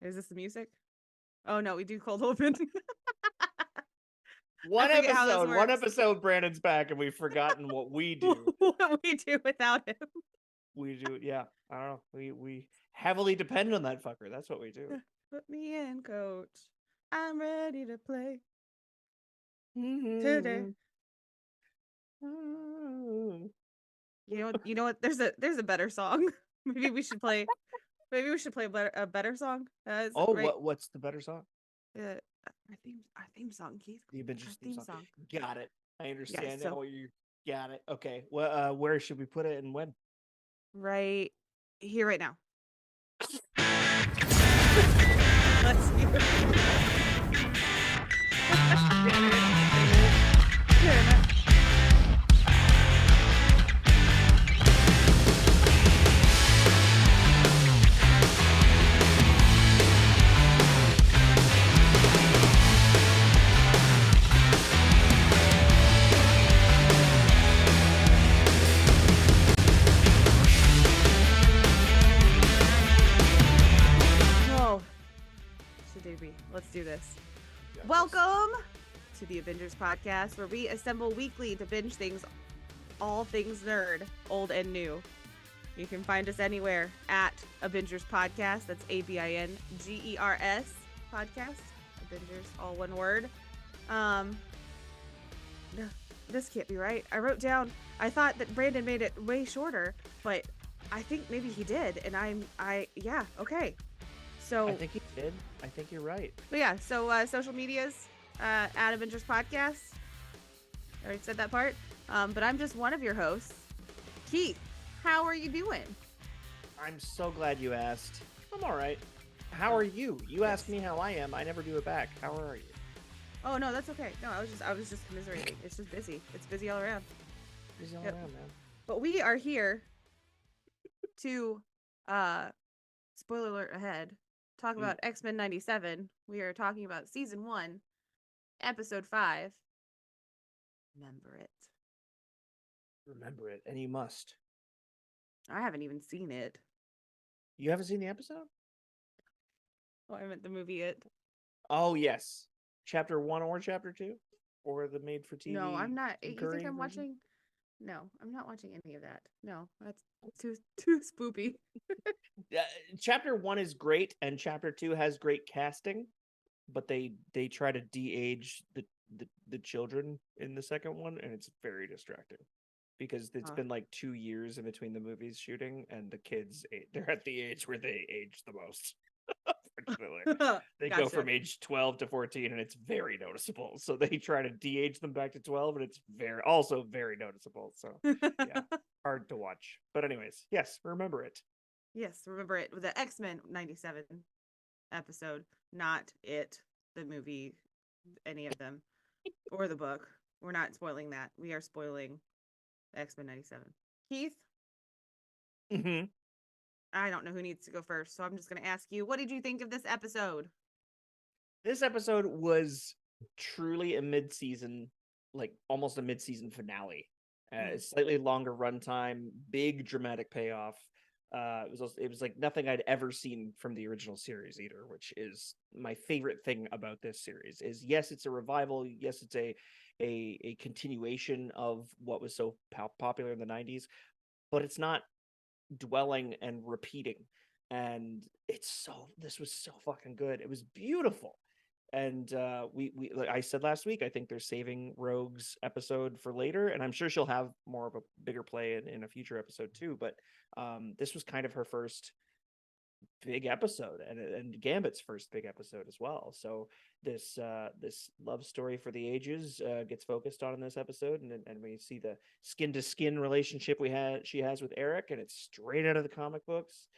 Is this the music? Oh no, we do cold open. One forget how this episode, one works. episode, Brandon's back, and we've forgotten what we do. What we do without him. We do, yeah. I don't know. We heavily depend on that fucker. That's what we do. Put me in, coach. I'm ready to play today. Mm-hmm. You know what? There's a better song. Maybe we should play. Maybe we should play a better song. Oh, Right. what's the better song? Our theme song, Keith. The Our Avengers theme theme song. song. Got it. I understand Yes. now. So You got it. Okay. Well, where should we put it and when? right here, right now. Let's hear it. Oh, Shadabi, let's do this. Yes. Welcome to the Avengers podcast, where we assemble weekly to binge things, all things nerd, old and new. You can find us anywhere at Avengers Podcast. That's ABINGERS podcast. Avengers, all one word. This can't be right. I wrote down. I thought that Brandon made it way shorter, but I think maybe he did, and yeah, okay. So I think he did. I think you're right. but yeah, so social medias at Avengers Podcast. I already said that part. But I'm just one of your hosts. Keith, how are you doing? I'm so glad you asked. I'm all right. How are you? You asked me how I am. I never do it back. How are you? Oh no, that's okay. No, I was just commiserating. It's just busy. It's busy all around. Busy all Yep. around, man. But we are here to spoiler alert ahead. Talk about X-Men 97. We are talking about season 1, episode 5. Remember it. Remember it, and you must. I haven't even seen it. You haven't seen the episode? Oh, I meant the movie It. Oh yes, chapter 1 or chapter 2, or the made-for-TV. No, I'm not. You think Curry I'm version? watching? No, I'm not watching any of that. No, that's too spoopy. Chapter 1 is great, and chapter 2 has great casting, but they try to de-age the children in the second one, and it's very distracting because it's been like 2 years in between the movies shooting, and the kids they're at the age where they age the most. Unfortunately, they go from age 12 to 14, and it's very noticeable. So they try to de-age them back to 12, and it's also very noticeable. So yeah, hard to watch. But anyways, yes, remember it. Yes, remember it with the X-Men 97 episode, not It, the movie, any of them, or the book. We're not spoiling that. We are spoiling X-Men 97. Keith? Mm-hmm. I don't know who needs to go first, so I'm just going to ask you, what did you think of this episode? This episode was truly a mid-season, like almost a mid-season finale. Slightly longer runtime, big dramatic payoff. It was like nothing I'd ever seen from the original series either, which is my favorite thing about this series. Is yes, it's a revival. Yes, it's a continuation of what was so popular in the 90s, but it's not dwelling and repeating. And this was so fucking good. It was beautiful. And we like I said last week, I think they're saving Rogue's episode for later, and I'm sure she'll have more of a bigger play in a future episode too. But this was kind of her first big episode, and Gambit's first big episode as well. So this love story for the ages gets focused on in this episode, and we see the skin to skin relationship she has with Eric, and it's straight out of the comic books.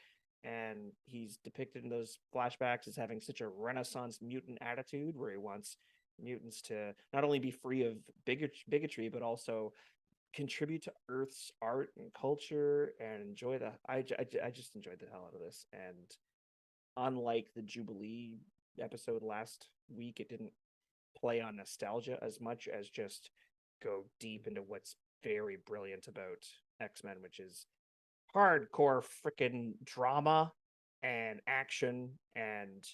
And he's depicted in those flashbacks as having such a Renaissance mutant attitude, where he wants mutants to not only be free of bigotry, but also contribute to Earth's art and culture and enjoy the. I just enjoyed the hell out of this. And unlike the Jubilee episode last week, it didn't play on nostalgia as much as just go deep into what's very brilliant about X-Men, which is hardcore freaking drama and action and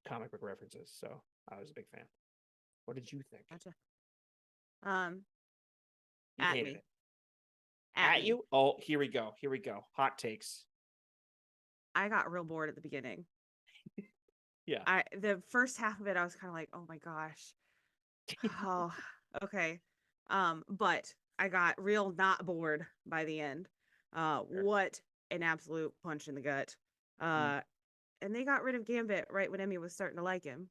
comic book references. So I was a big fan. What did you think? Gotcha. Um, You at hated me, it. at At me. you? Oh, here we go. Here we go. Hot takes. I got real bored at the beginning. Yeah. The first half of it, I was kind of like, oh my gosh. Oh, okay. But I got real not bored by the end. Sure. What an absolute punch in the gut. Mm. And they got rid of Gambit right when Emmy was starting to like him,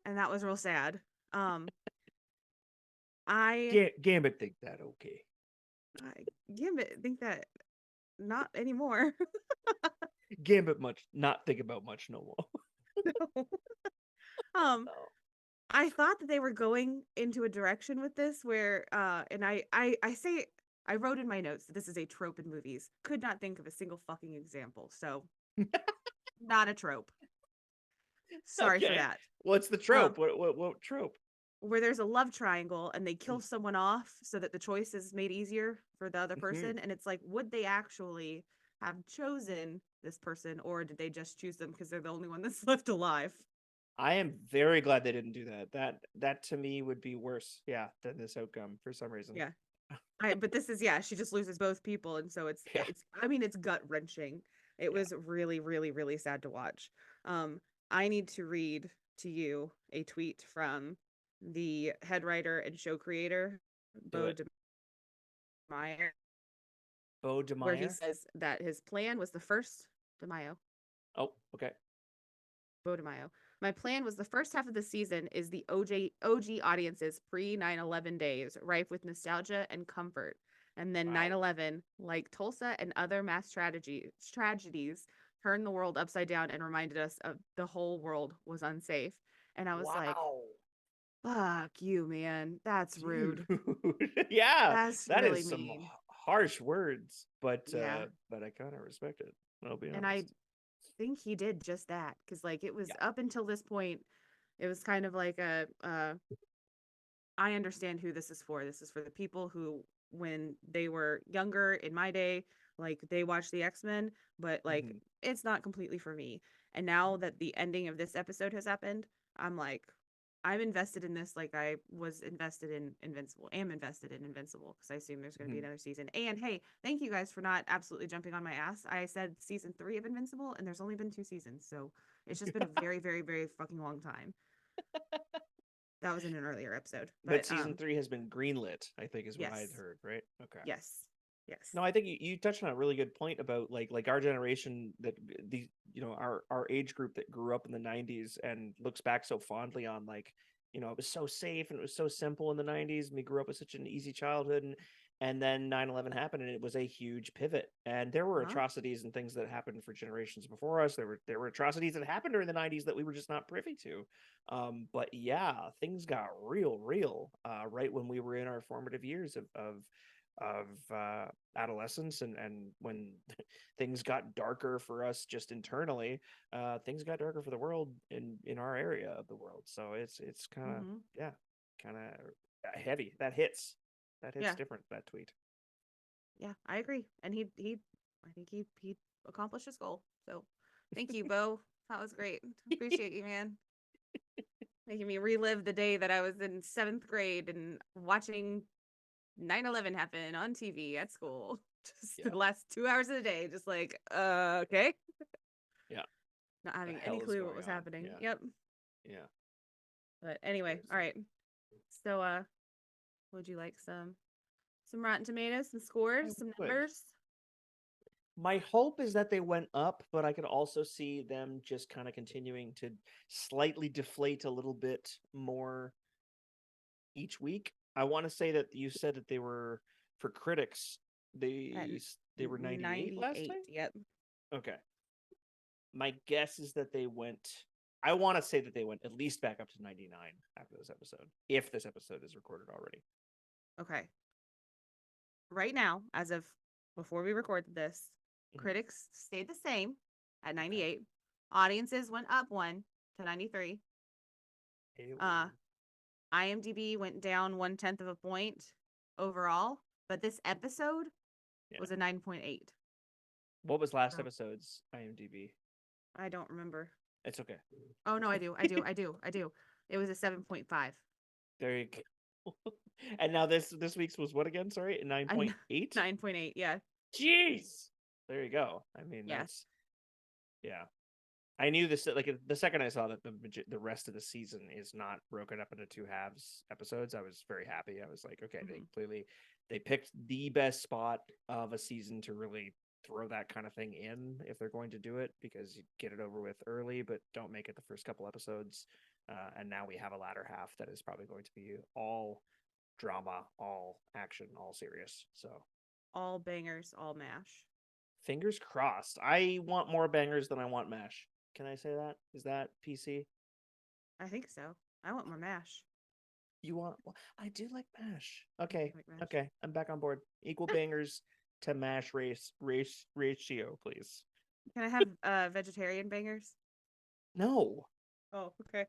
and that was real sad. Um, I, Gambit think that okay. I Gambit think that not anymore. Gambit much not think about much no more. No. Um, No. I thought that they were going into a direction with this where and I say I wrote in my notes that this is a trope in movies. Could not think of a single fucking example. So, not a trope. Sorry for Okay. that. What's the Um trope? What trope? where there's a love triangle and they Mm. kill someone off so that the choice is made easier for the other Mhm. person, and it's like, would they actually have chosen this person, or did they just choose them because they're the only one that's left alive? I am very glad they didn't do that. That to me would be worse, yeah, than this outcome for some reason. Yeah. But this is, yeah, she just loses both people, and so Yeah. it's I mean, it's gut wrenching. It Yeah. was really, really, really sad to watch. I need to read to you a tweet from the head writer and show creator, Do Bo it. DeMeyer, Bo where he DeMeyer? says that his plan was the first DeMayo, Oh, okay. Bo DeMayo. My plan was the first half of the season is the OG audience's pre 9/11 days, rife with nostalgia and comfort. And then Wow. 9/11, like Tulsa and other mass tragedies, turned the world upside down and reminded us of the whole world was unsafe. And I was like, Wow. fuck you, man. That's Dude. rude. Yeah, That's that really is some mean. harsh words, Yeah. but I kind of respect it. I'll be And I honest. think he did just that, because like it was Yeah. up until this point, it was kind of like a I understand who this is for. This is for the people who, when they were younger in my day, like they watched the X-Men, but like Mhm. it's not completely for me. And now that the ending of this episode has happened, I'm like, I'm invested in this like I was invested in Invincible. Am invested in Invincible because I assume there's going to be Mhm. another season. And hey, thank you guys for not absolutely jumping on my ass. I said season 3 of Invincible, and there's only been 2 seasons, so it's just been a very, very, very fucking long time. That was in an earlier episode, But but season 3 has been greenlit, I think is what I'd yes, heard, right? Okay. yes, yes. No, I think you touched on a really good point about like our generation that the our age group that grew up in the 90s and looks back so fondly on like it was so safe and it was so simple in the 90s and we grew up with such an easy childhood and then 9/11 happened and it was a huge pivot and there were Huh? atrocities and things that happened for generations before us. There were atrocities that happened during the 90s that we were just not privy to. But yeah, things got real right when we were in our formative years of adolescence and when things got darker for us just internally, things got darker for the world in our area of the world. So it's kind of, Mm-hmm. yeah, kind of heavy. That hits Yeah, different, that tweet. yeah, I agree. And I think he accomplished his goal. So, thank you, Bo. That was great. Appreciate you, man. Making me relive the day that I was in 7th grade and watching 9/11 happen on TV at school. Just Yeah, the last 2 hours of the day, just like, okay, yeah, not the having any hell is clue what going was on? happening. Yeah, Yep. yeah, But anyway, all seriously. right. So, would you like some Rotten Tomatoes, some I scores, some would. numbers? My hope is that they went up, but I could also see them just kind of continuing to slightly deflate a little bit more each week. I want to say that you said that they were for critics. At They were 98 last 98. time. Yep. Okay. My guess is that they went. I want to say that they went at least back up to 99 after this episode, if this episode is recorded already. Okay. Right now, as of before we recorded this, Mhm. critics stayed the same at Okay. 98. Audiences went up one to 93. Ew. Uh, IMDb went down 1/10 of a point overall, but this episode Yeah. was a 9.8. What was last So episode's IMDb? I don't remember. It's okay. Oh no, I do. It was a 7.5. There you go. And now this week's was what again? Sorry, A 9.8. 9.8. Yeah. Jeez. There you go. I mean, Yeah. yeah. I knew this like the second I saw that the rest of the season is not broken up into two halves episodes, I was very happy. I was like, okay, they picked the best spot of a season to really throw that kind of thing in if they're going to do it, because you get it over with early, but don't make it the first couple episodes. And now we have a latter half that is probably going to be all drama, all action, all serious. So All bangers, all mash. fingers crossed. I want more bangers than I want mash. Can I say that? Is that PC? I think so. I want more mash. You want? Well, I do like mash. Okay, Like mash. okay, I'm back on board. Equal bangers to mash ratio, please. Can I have vegetarian bangers? No, Oh, okay.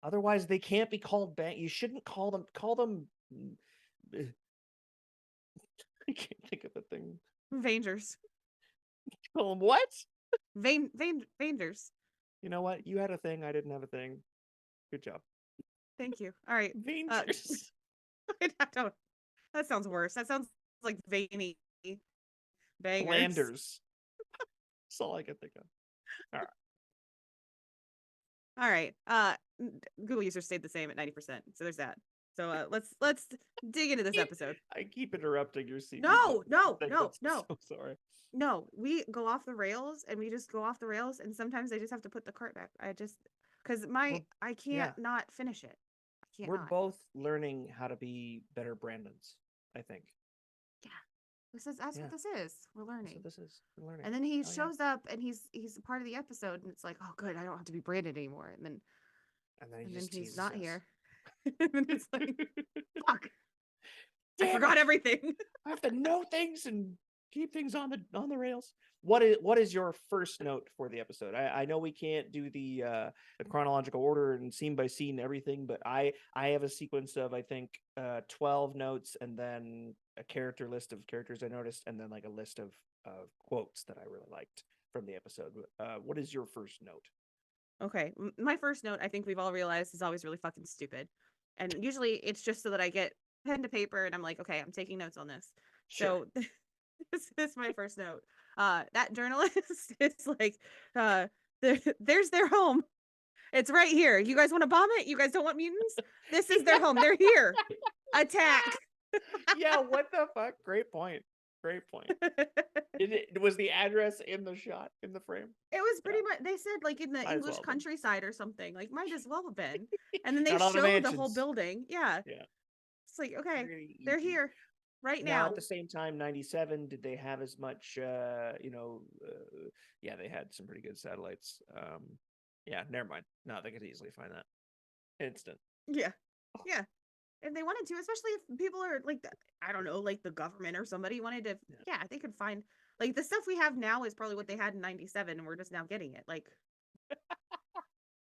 otherwise they can't be called bang. You shouldn't call them. Call them. I can't think of the thing. Vangers. Call them what? Vangers. You know what? You had a thing. I didn't have a thing. Good job. Thank you. All right. Vangers. I don't. That sounds worse. That sounds like veiny bangers. Landers. That's all I can think of. All right. All right. Google users stayed the same at 90%. So there's that. So let's dig into this episode. I keep interrupting your scene. No. So sorry. No, we go off the rails and we just go off the rails, and sometimes I just have to put the cart back. Because I can't not finish it. I can't. We're both learning how to be better Brandons, I think. Yeah. That's what this is. We're learning. That's what this is. We're learning. And then he shows up and he's a part of the episode, and it's like, oh good, I don't have to be Brandon anymore. And then he's not here. And then it's like, fuck. I forgot everything. I have to know things and keep things on the rails. What is your first note for the episode? I know we can't do the chronological order and scene by scene everything, but I have a sequence of I think 12 notes, and then a character list of characters I noticed, and then like a list of quotes that I really liked from the episode. What is your first note? Okay, my first note, I think we've all realized, is always really fucking stupid, and usually it's just so that I get pen to paper and I'm like, okay, I'm taking notes on this. Sure. So this is my first note. That journalist is like, there's their home. It's right here. You guys want to bomb it? You guys don't want mutants? This is their home. They're here. Attack. Yeah, what the fuck? Great point. Was the address in the shot, in the frame? It was pretty much, they said like in the English countryside or something. Like, might as well have been. And then they showed the whole building. Yeah. It's like, okay, really they're here right now. At the same time, 97, did they have as much yeah, they had some pretty good satellites. Yeah, never mind. No, they could easily find that. Instant. Yeah. If they wanted to, especially if people are like, I don't know, like the government or somebody wanted to, they could find, like, the stuff we have now is probably what they had in 97, and we're just now getting it. Like,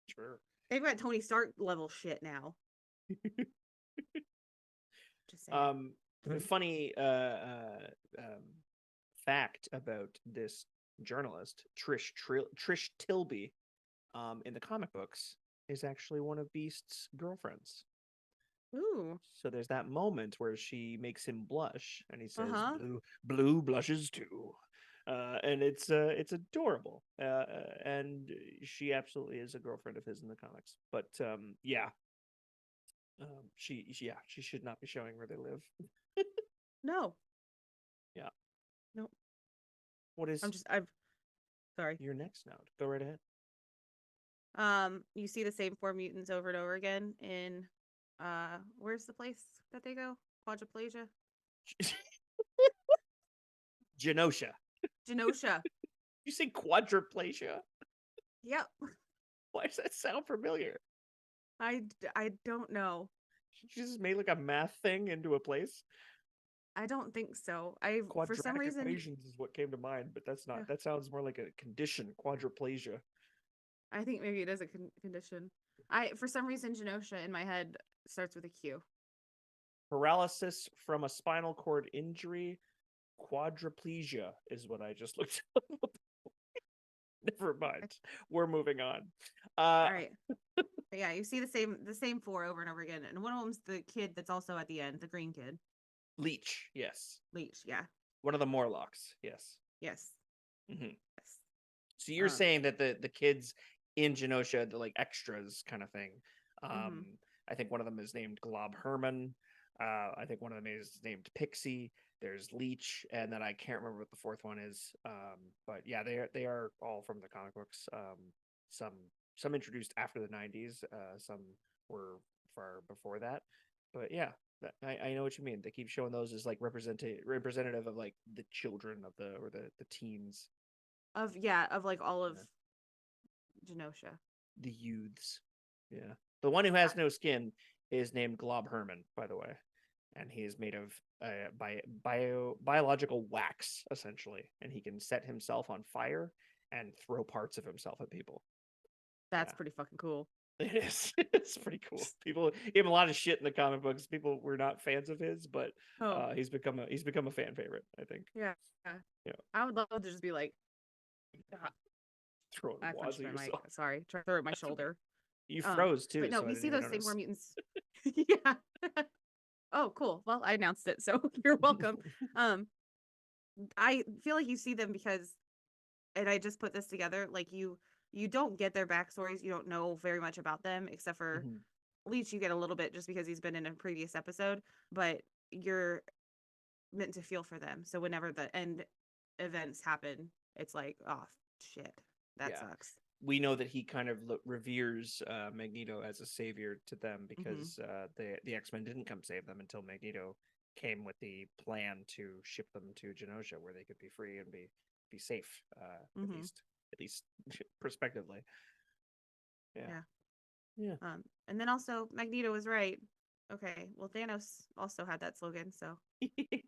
sure. They've got Tony Stark level shit now. Just saying. Funny fact about this journalist, Trish Tilby, in the comic books, is actually one of Beast's girlfriends. Ooh. So there's that moment where she makes him blush, and he says, "Blue blushes too," and it's adorable. And she absolutely is a girlfriend of his in the comics. But she should not be showing where they live. No. Yeah. Nope. What is? Sorry. Your next note. Go right ahead. You see the same 4 mutants over and over again in where's the place that they go? Quadriplegia? Genosha. You say quadriplegia? Yep. Why does that sound familiar? I don't know. She just made like a math thing into a place? I don't think so. For some reason, equations is what came to mind, but that's not. That sounds more like a condition, quadriplegia. I think maybe it is a condition. For some reason, Genosha in my head starts with a Q. Paralysis from a spinal cord injury, quadriplegia is what I just looked up. Never mind. We're moving on. All right. But yeah, you see the same four over and over again, and one of them's the kid that's also at the end, the green kid. Leech, yes. Leech, yeah. One of the Morlocks, yes. Yes. Mm-hmm. Yes. So you're saying that the kids in Genosha, the like extras kind of thing. I think one of them is named Glob Herman. I think one of them is named Pixie. There's Leech, and then I can't remember what the fourth one is. But yeah, they are all from the comic books. Some introduced after the 90s. Some were far before that. But yeah, I know what you mean. They keep showing those as like representative of like the children of the teens of like all of Genosha. the youths. Yeah. The one who has no skin is named Glob Herman, by the way. And he is made of biological wax, essentially. And he can set himself on fire and throw parts of himself at people. That's pretty fucking cool. It is. It's pretty cool. People gave him a lot of shit in the comic books. People were not fans of his, but he's become a fan favorite, I think. Yeah. I would love to just be like, throwing wads at yourself. Sorry, try to throw it at my shoulder. You froze too. But no, so we see those same more mutants. Yeah. Oh, cool. Well, I announced it, so you're welcome. I feel like you see them because, and I just put this together, like you don't get their backstories. You don't know very much about them, except for Leech, you get a little bit just because he's been in a previous episode, but you're meant to feel for them. So whenever the end events happen, it's like, oh, shit, that sucks. We know that he kind of reveres Magneto as a savior to them because the X-Men didn't come save them until Magneto came with the plan to ship them to Genosha, where they could be free and be safe, at least prospectively. Yeah. And then also Magneto was right. Okay, well Thanos also had that slogan, so yeah.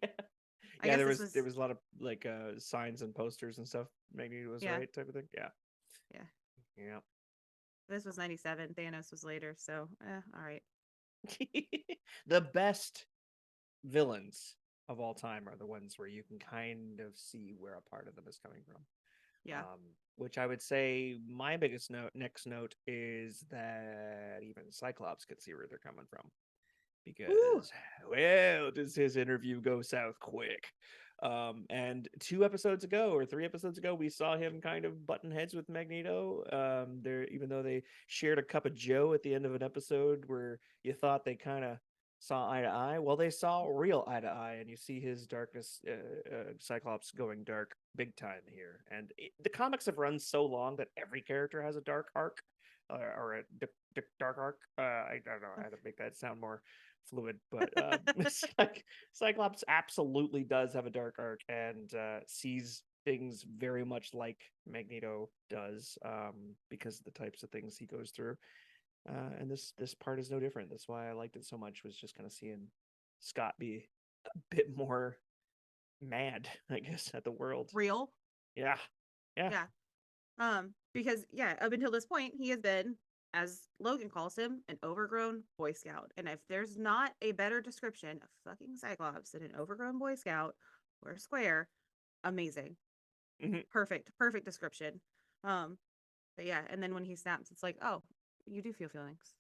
There was a lot of like signs and posters and stuff. Magneto was right type of thing. Yeah. This was 97. Thanos was later, so all right. The best villains of all time are the ones where you can kind of see where a part of them is coming from. Yeah. Which I would say my biggest next note is that even Cyclops could see where they're coming from. Because, well, does his interview go south quick? And 2 episodes ago or 3 episodes ago, we saw him kind of button heads with Magneto. Even though they shared a cup of Joe at the end of an episode where you thought they kind of saw eye to eye. Well, they saw real eye to eye, and you see his darkness, Cyclops going dark big time here. And the comics have run so long that every character has a dark arc or a dark arc. I don't know how to make that sound more fluid, but Cyclops absolutely does have a dark arc and sees things very much like Magneto does, because of the types of things he goes through. And this part is no different. That's why I liked it so much, was just kind of seeing Scott be a bit more mad, I guess, at the world. Real? Yeah. Because up until this point, he has been, as Logan calls him, an overgrown Boy Scout. And if there's not a better description of fucking Cyclops than an overgrown Boy Scout or a square, amazing. Perfect description. But yeah, and then when he snaps, it's like, oh, you do feel feelings.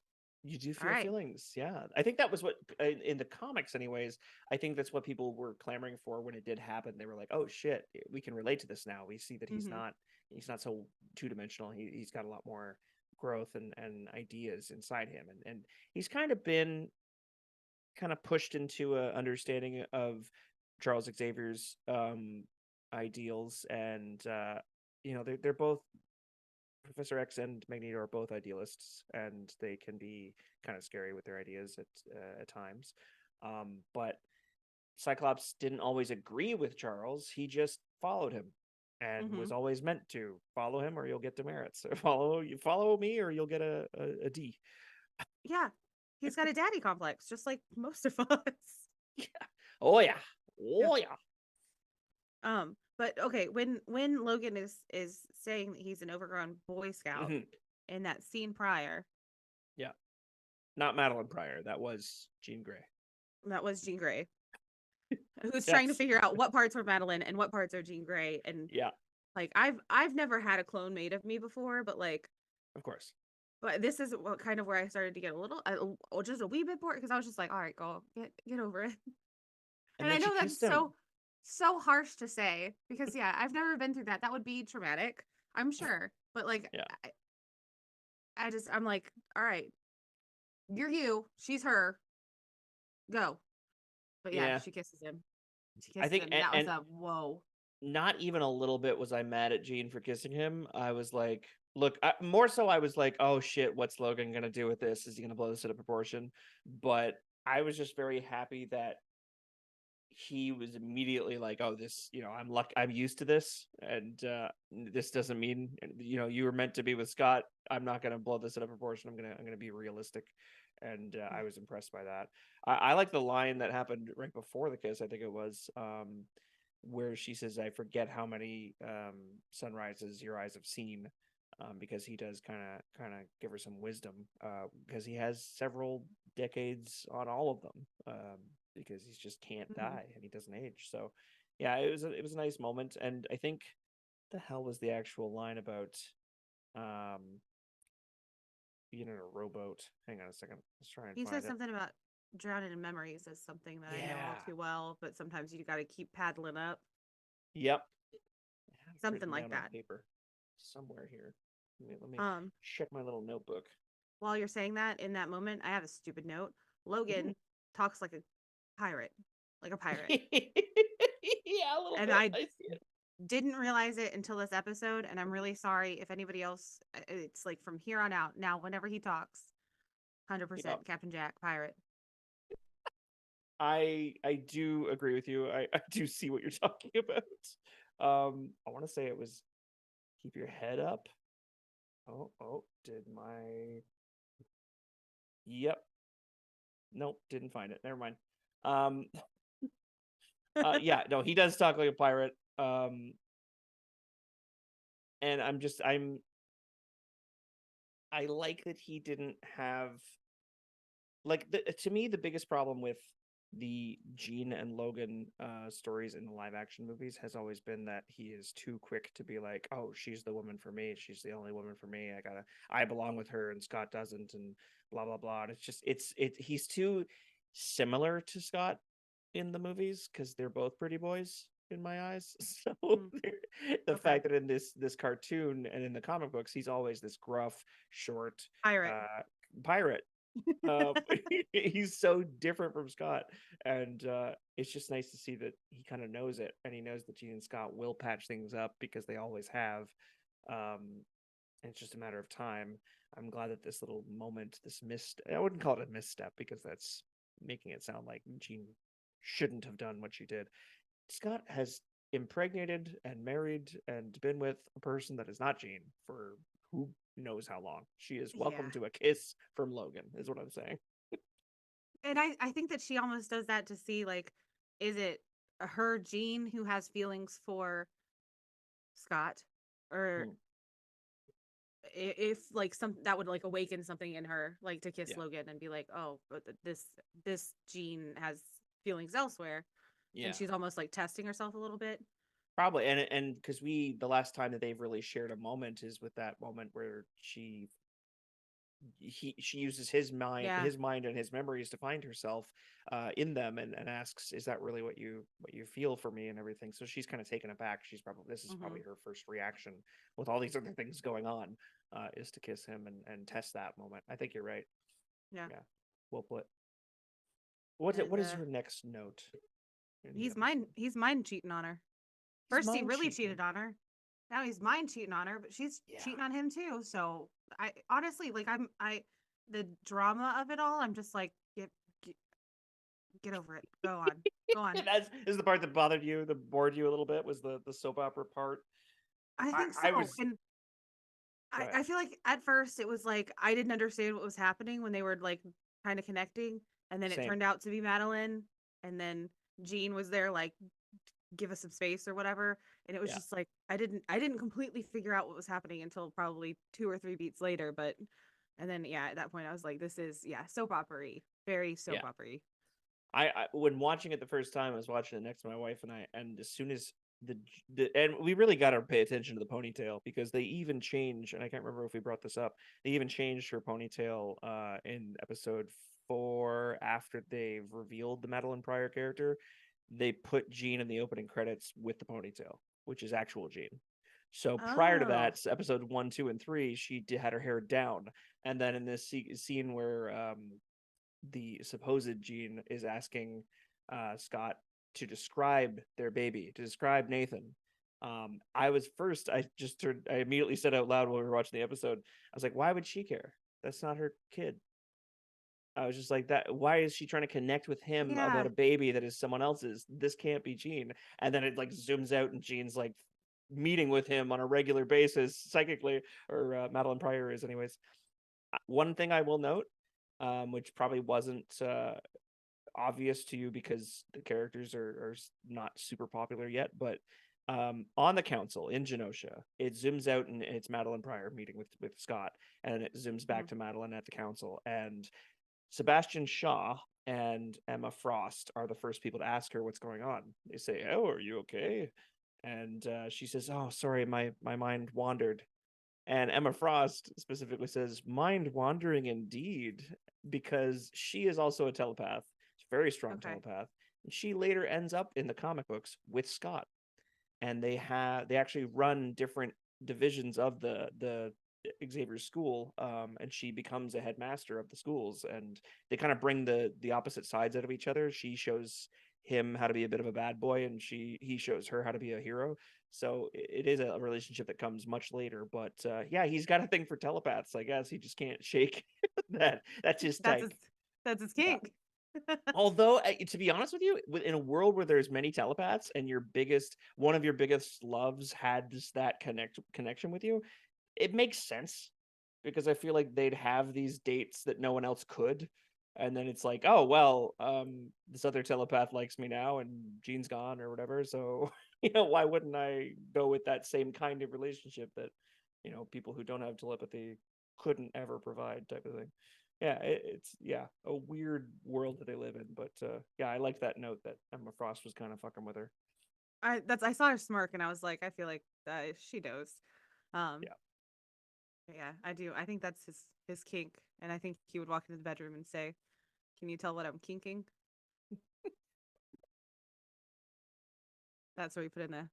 You do feel feelings, yeah. I think that was what, in the comics anyways, I think that's what people were clamoring for when it did happen. They were like, oh shit, we can relate to this now. We see that he's not so two-dimensional. He's got a lot more growth and ideas inside him. And he's kind of been pushed into a understanding of Charles Xavier's ideals. And, they're both, Professor X and Magneto are both idealists, and they can be kind of scary with their ideas at times. But Cyclops didn't always agree with Charles. He just followed him, and was always meant to follow him, or you'll get demerits. So follow me, or you'll get a D. Yeah, he's got a daddy complex, just like most of us. Yeah. Oh yeah. But okay, when Logan is saying that he's an overgrown Boy Scout in that scene prior. Yeah. Not Madeline Pryor. That was Jean Grey. That was Jean Grey. who's trying to Yes. figure out what parts were Madeline and what parts are Jean Grey. And Yeah, like I've never had a clone made of me before, but like of course. but this is what kind of where I started to get a little just a wee bit bored because I was just like, all right, girl, get over it. And And then I she know that's kissed him. so harsh to say because yeah, I've never been through that. That would be traumatic, I'm sure. But like Yeah. I'm like, all right, you're you, she's her, go. But yeah, Yeah. she kisses him. She I kisses think him, and that was and a whoa. not even a little bit was I mad at Jean for kissing him. I was like, look, more so I was like, oh shit, what's Logan gonna do with this? Is he gonna blow this out of proportion? But I was just very happy that he was immediately like, oh, this, I'm used to this, and this doesn't mean, you were meant to be with Scott. I'm not gonna blow this out of proportion. I'm gonna be realistic, and I was impressed by that. I like the line that happened right before the kiss. I think it was where she says, "I forget how many sunrises your eyes have seen," because he does kind of give her some wisdom, because he has several decades on all of them, because he just can't Mhm. die and he doesn't age. So, yeah, it was a nice moment, and I think the hell was the actual line about um being in a rowboat? Hang on a second, let's try and He says find it. something about drowning in memories is something that I know all Yeah. too well, but sometimes you got to keep paddling up. Yep. I have it Something written like down on that. paper somewhere here. Let me Um, check my little notebook. while you're saying that in that moment, I have a stupid note. Mhm. Logan talks pirate, like a pirate. Yeah, a little And bit. I I see it. didn't realize it until this episode, and I'm really sorry if anybody else it's like from here on out. Now, whenever he talks, Yeah, 100% Captain Jack pirate. I do agree with you. I do see what you're talking about. I want to say it was keep your head up. Oh, did my Yep. Nope, didn't find it. Never mind. Um, yeah, no, he does talk like a pirate. And I like that he didn't have, like, to me the biggest problem with the Gene and Logan stories in the live action movies has always been that he is too quick to be like, oh, she's the woman for me, she's the only woman for me, I belong with her and Scott doesn't, and blah blah blah. And it's just he's too similar to Scott in the movies because they're both pretty boys in my eyes. So Mm, the okay. fact that in this cartoon and in the comic books he's always this gruff, short Pirate. uh pirate, um, he's so different from Scott, and it's just nice to see that he kind of knows it, and he knows that Gene and Scott will patch things up because they always have. And it's just a matter of time. I'm glad that this little moment, this I wouldn't call it a misstep because that's making it sound like Gene shouldn't have done what she did. Scott has impregnated and married and been with a person that is not Jean for who knows how long. She is welcome Yeah. to a kiss from Logan, is what I'm saying. And I think that she almost does that to see like, is it her Jean who has feelings for Scott, or Mm, if like some that would like awaken something in her, like to kiss yeah, Logan and be like, oh, but this Jean has feelings elsewhere, and yeah, she's almost like testing herself a little bit. probably. And because the last time that they've really shared a moment is with that moment where she uses Yeah. his mind and his memories to find herself in them, and asks, is that really what you feel for me and everything. So she's kind of taken aback. This is Mm-hmm. probably her first reaction with all these other things going on, is to kiss him and test that moment. I think you're right. Yeah. Yeah, well put. What And is your next note in the he's episode? mind cheating on her. He's First he mind really cheating. cheated on her. Now he's mind cheating on her, but she's Yeah. cheating on him too. So I honestly like I the drama of it all, I'm just like, get, get over it. Go on. Go on. That's is the part that bothered you, that bored you a little bit, was the soap opera part. I I think I so. was And Go ahead. I feel like at first it was like I didn't understand what was happening when they were like kind of connecting, and then it Same. turned out to be Madeline, and then Jean was there like give us some space or whatever, and it was Yeah. just like I didn't completely figure out what was happening until probably two or three beats later, but and then yeah, at that point I was like, this is yeah, soap opera-y, very soap Yeah. opera-y. I when watching it the first time, I was watching it next to my wife and I, and as soon as and we really got to pay attention to the ponytail, because they even change, and I can't remember if we brought this up. They even changed her ponytail in episode 4 after they've revealed the Madeline Pryor character. They put Jean in the opening credits with the ponytail, which is actual Jean. So prior to Oh, that, episode 1, 2, and 3, she had her hair down, and then in this scene where the supposed Jean is asking Scott to describe their baby, to describe Nathan. I immediately said out loud when we were watching the episode, I was like, why would she care? That's not her kid. I was just like, that. Why is she trying to connect with him about yeah. a baby that is someone else's? This can't be Jean. And then it like zooms out, and Jean's like meeting with him on a regular basis psychically, or Madeline Pryor is, anyways. One thing I will note, which probably wasn't obvious to you because the characters are not super popular yet, but on the council in Genosha, it zooms out and it's Madeline Pryor meeting with Scott, and it zooms back Mhm. to Madeline at the council, and Sebastian Shaw and Emma Frost are the first people to ask her what's going on. They say, "Oh, are you okay?" And she says, "Oh, sorry, my mind wandered." And Emma Frost specifically says, "Mind wandering indeed," because she is also a telepath, very strong Okay. telepath. And she later ends up in the comic books with Scott. And they actually run different divisions of the Xavier's school, and she becomes a headmaster of the schools, and they kind of bring the opposite sides out of each other. She shows him how to be a bit of a bad boy, and he shows her how to be a hero. So it is a relationship that comes much later, but yeah, he's got a thing for telepaths. I guess he just can't shake that. That's his That's his type. that's his Yeah. kink. Although, to be honest with you, in a world where there's many telepaths and one of your biggest loves had just that connection with you, it makes sense, because I feel like they'd have these dates that no one else could, and then it's like, oh well, this other telepath likes me now, and Jean's gone or whatever. So why wouldn't I go with that same kind of relationship that people who don't have telepathy couldn't ever provide, type of thing. Yeah, it's a weird world that they live in, but yeah, I like that note that Emma Frost was kind of fucking with her. I saw her smirk and I was like, I feel like she knows. Um, Yeah, yeah, I do. I think that's his kink, and I think he would walk into the bedroom and say, "Can you tell what I'm kinking?" That's where we put in the.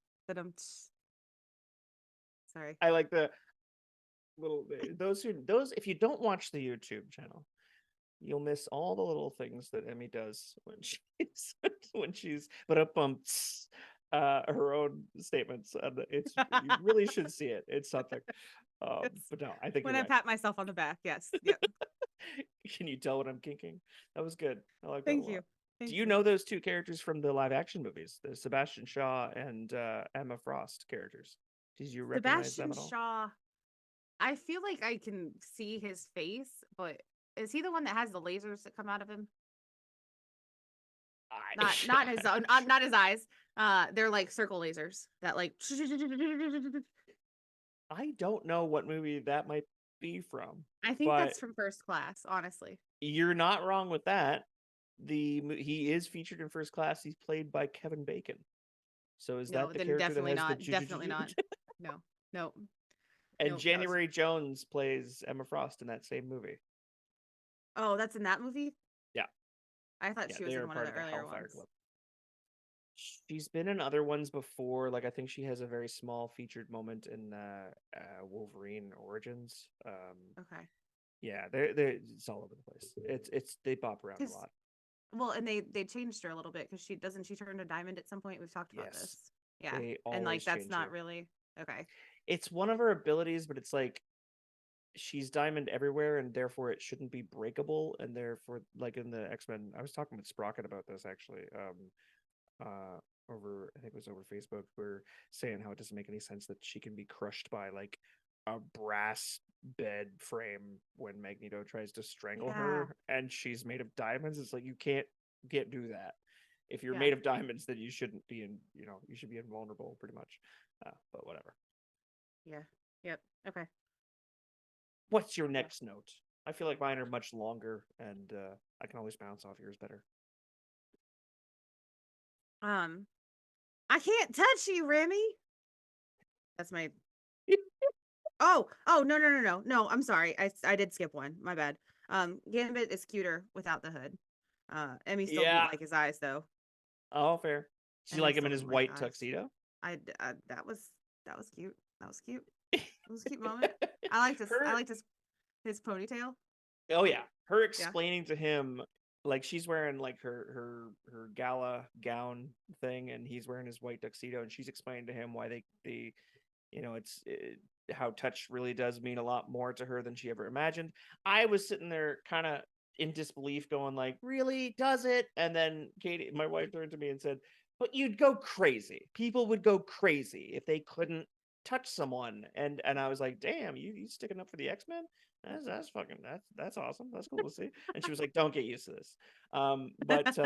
Sorry. I like the little those if you don't watch the YouTube channel, you'll miss all the little things that Emmy does when she's when she's but up her own statements. It's You really should see it. It's something. It's But no, I think when you're I right. pat myself on the back. Yes. Yep. Can you tell what I'm kinking? That was good. I like that a Thank you. lot. Do Thank you you. know those two characters from the live action movies, the Sebastian Shaw and Emma Frost characters? Did you recognize them Sebastian at all? Shaw. I feel like I can see his face, but is he the one that has the lasers that come out of him? I, Not his own, not his eyes. They're like circle lasers that like. I don't know what movie that might be from, I think but that's from First Class. Honestly. you're not wrong with that. He is featured in First Class. He's played by Kevin Bacon. So is No, that the then character that definitely has the not. Definitely juju? not. No, no, And no. That was. January Jones plays Emma Frost in that same movie. Oh, that's in that movie. Yeah, I thought yeah, she they was are in one of part the of the earlier Hellfire ones. Club. She's been in other ones before. Like I think she has a very small featured moment in Wolverine Origins. Okay. Yeah, they're it's all over the place. It's they pop around a Because lot. well, and they changed her a little bit because she turn to diamond at some point. We've talked about Yes, this. Yeah, they and like always that's change not her. really okay. It's one of her abilities, but it's like she's diamond everywhere, and therefore it shouldn't be breakable. And therefore, like in the X-Men, I was talking with Sprocket about this actually. Over I think it was over Facebook, we're saying how it doesn't make any sense that she can be crushed by like a brass bed frame when Magneto tries to strangle Yeah, her, and she's made of diamonds. It's like you can't do that. If you're yeah, made of diamonds, then you shouldn't be in. You should be invulnerable, pretty much. But whatever. yeah, yep. Okay. What's your Yeah. next note? I feel like mine are much longer, and I can always bounce off yours better. Um, I can't touch you, Remy. That's my. Oh, no. I'm sorry. I did skip one. My bad. Gambit is cuter without the hood. Emmy still didn't Yeah. like his eyes though. Oh, fair. Did you Emmy like him still in his didn't like white eyes. tuxedo? That was cute. That was cute. It was a cute moment. I liked his. I Her liked his ponytail. Oh yeah, her Yeah. explaining to him, like, she's wearing like her gala gown thing, and he's wearing his white tuxedo, and she's explaining to him why they how touch really does mean a lot more to her than she ever imagined. I was sitting there kind of in disbelief, going like, really, does it? And then Katie, my wife, turned to me and said, but you'd go crazy. People would go crazy if they couldn't touch someone. And I was like, damn, you sticking up for the X-Men? That's fucking that's awesome. That's cool to see. And she was like, don't get used to this. But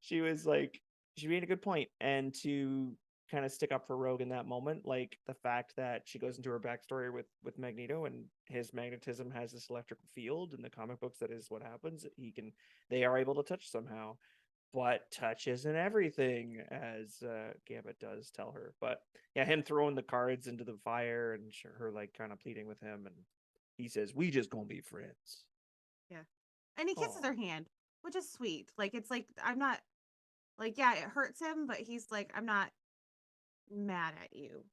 she was like, she made a good point. And to kind of stick up for Rogue in that moment, like the fact that she goes into her backstory with Magneto, and his magnetism has this electrical field in the comic books. That is what happens. They are able to touch somehow, but touch isn't everything, as Gambit does tell her. But yeah, him throwing the cards into the fire, and her like kind of pleading with him, and he says, we just gonna be friends. Yeah. And he kisses Oh her hand, which is sweet. Like it's like I'm not like yeah, it hurts him, but he's like I'm not mad at you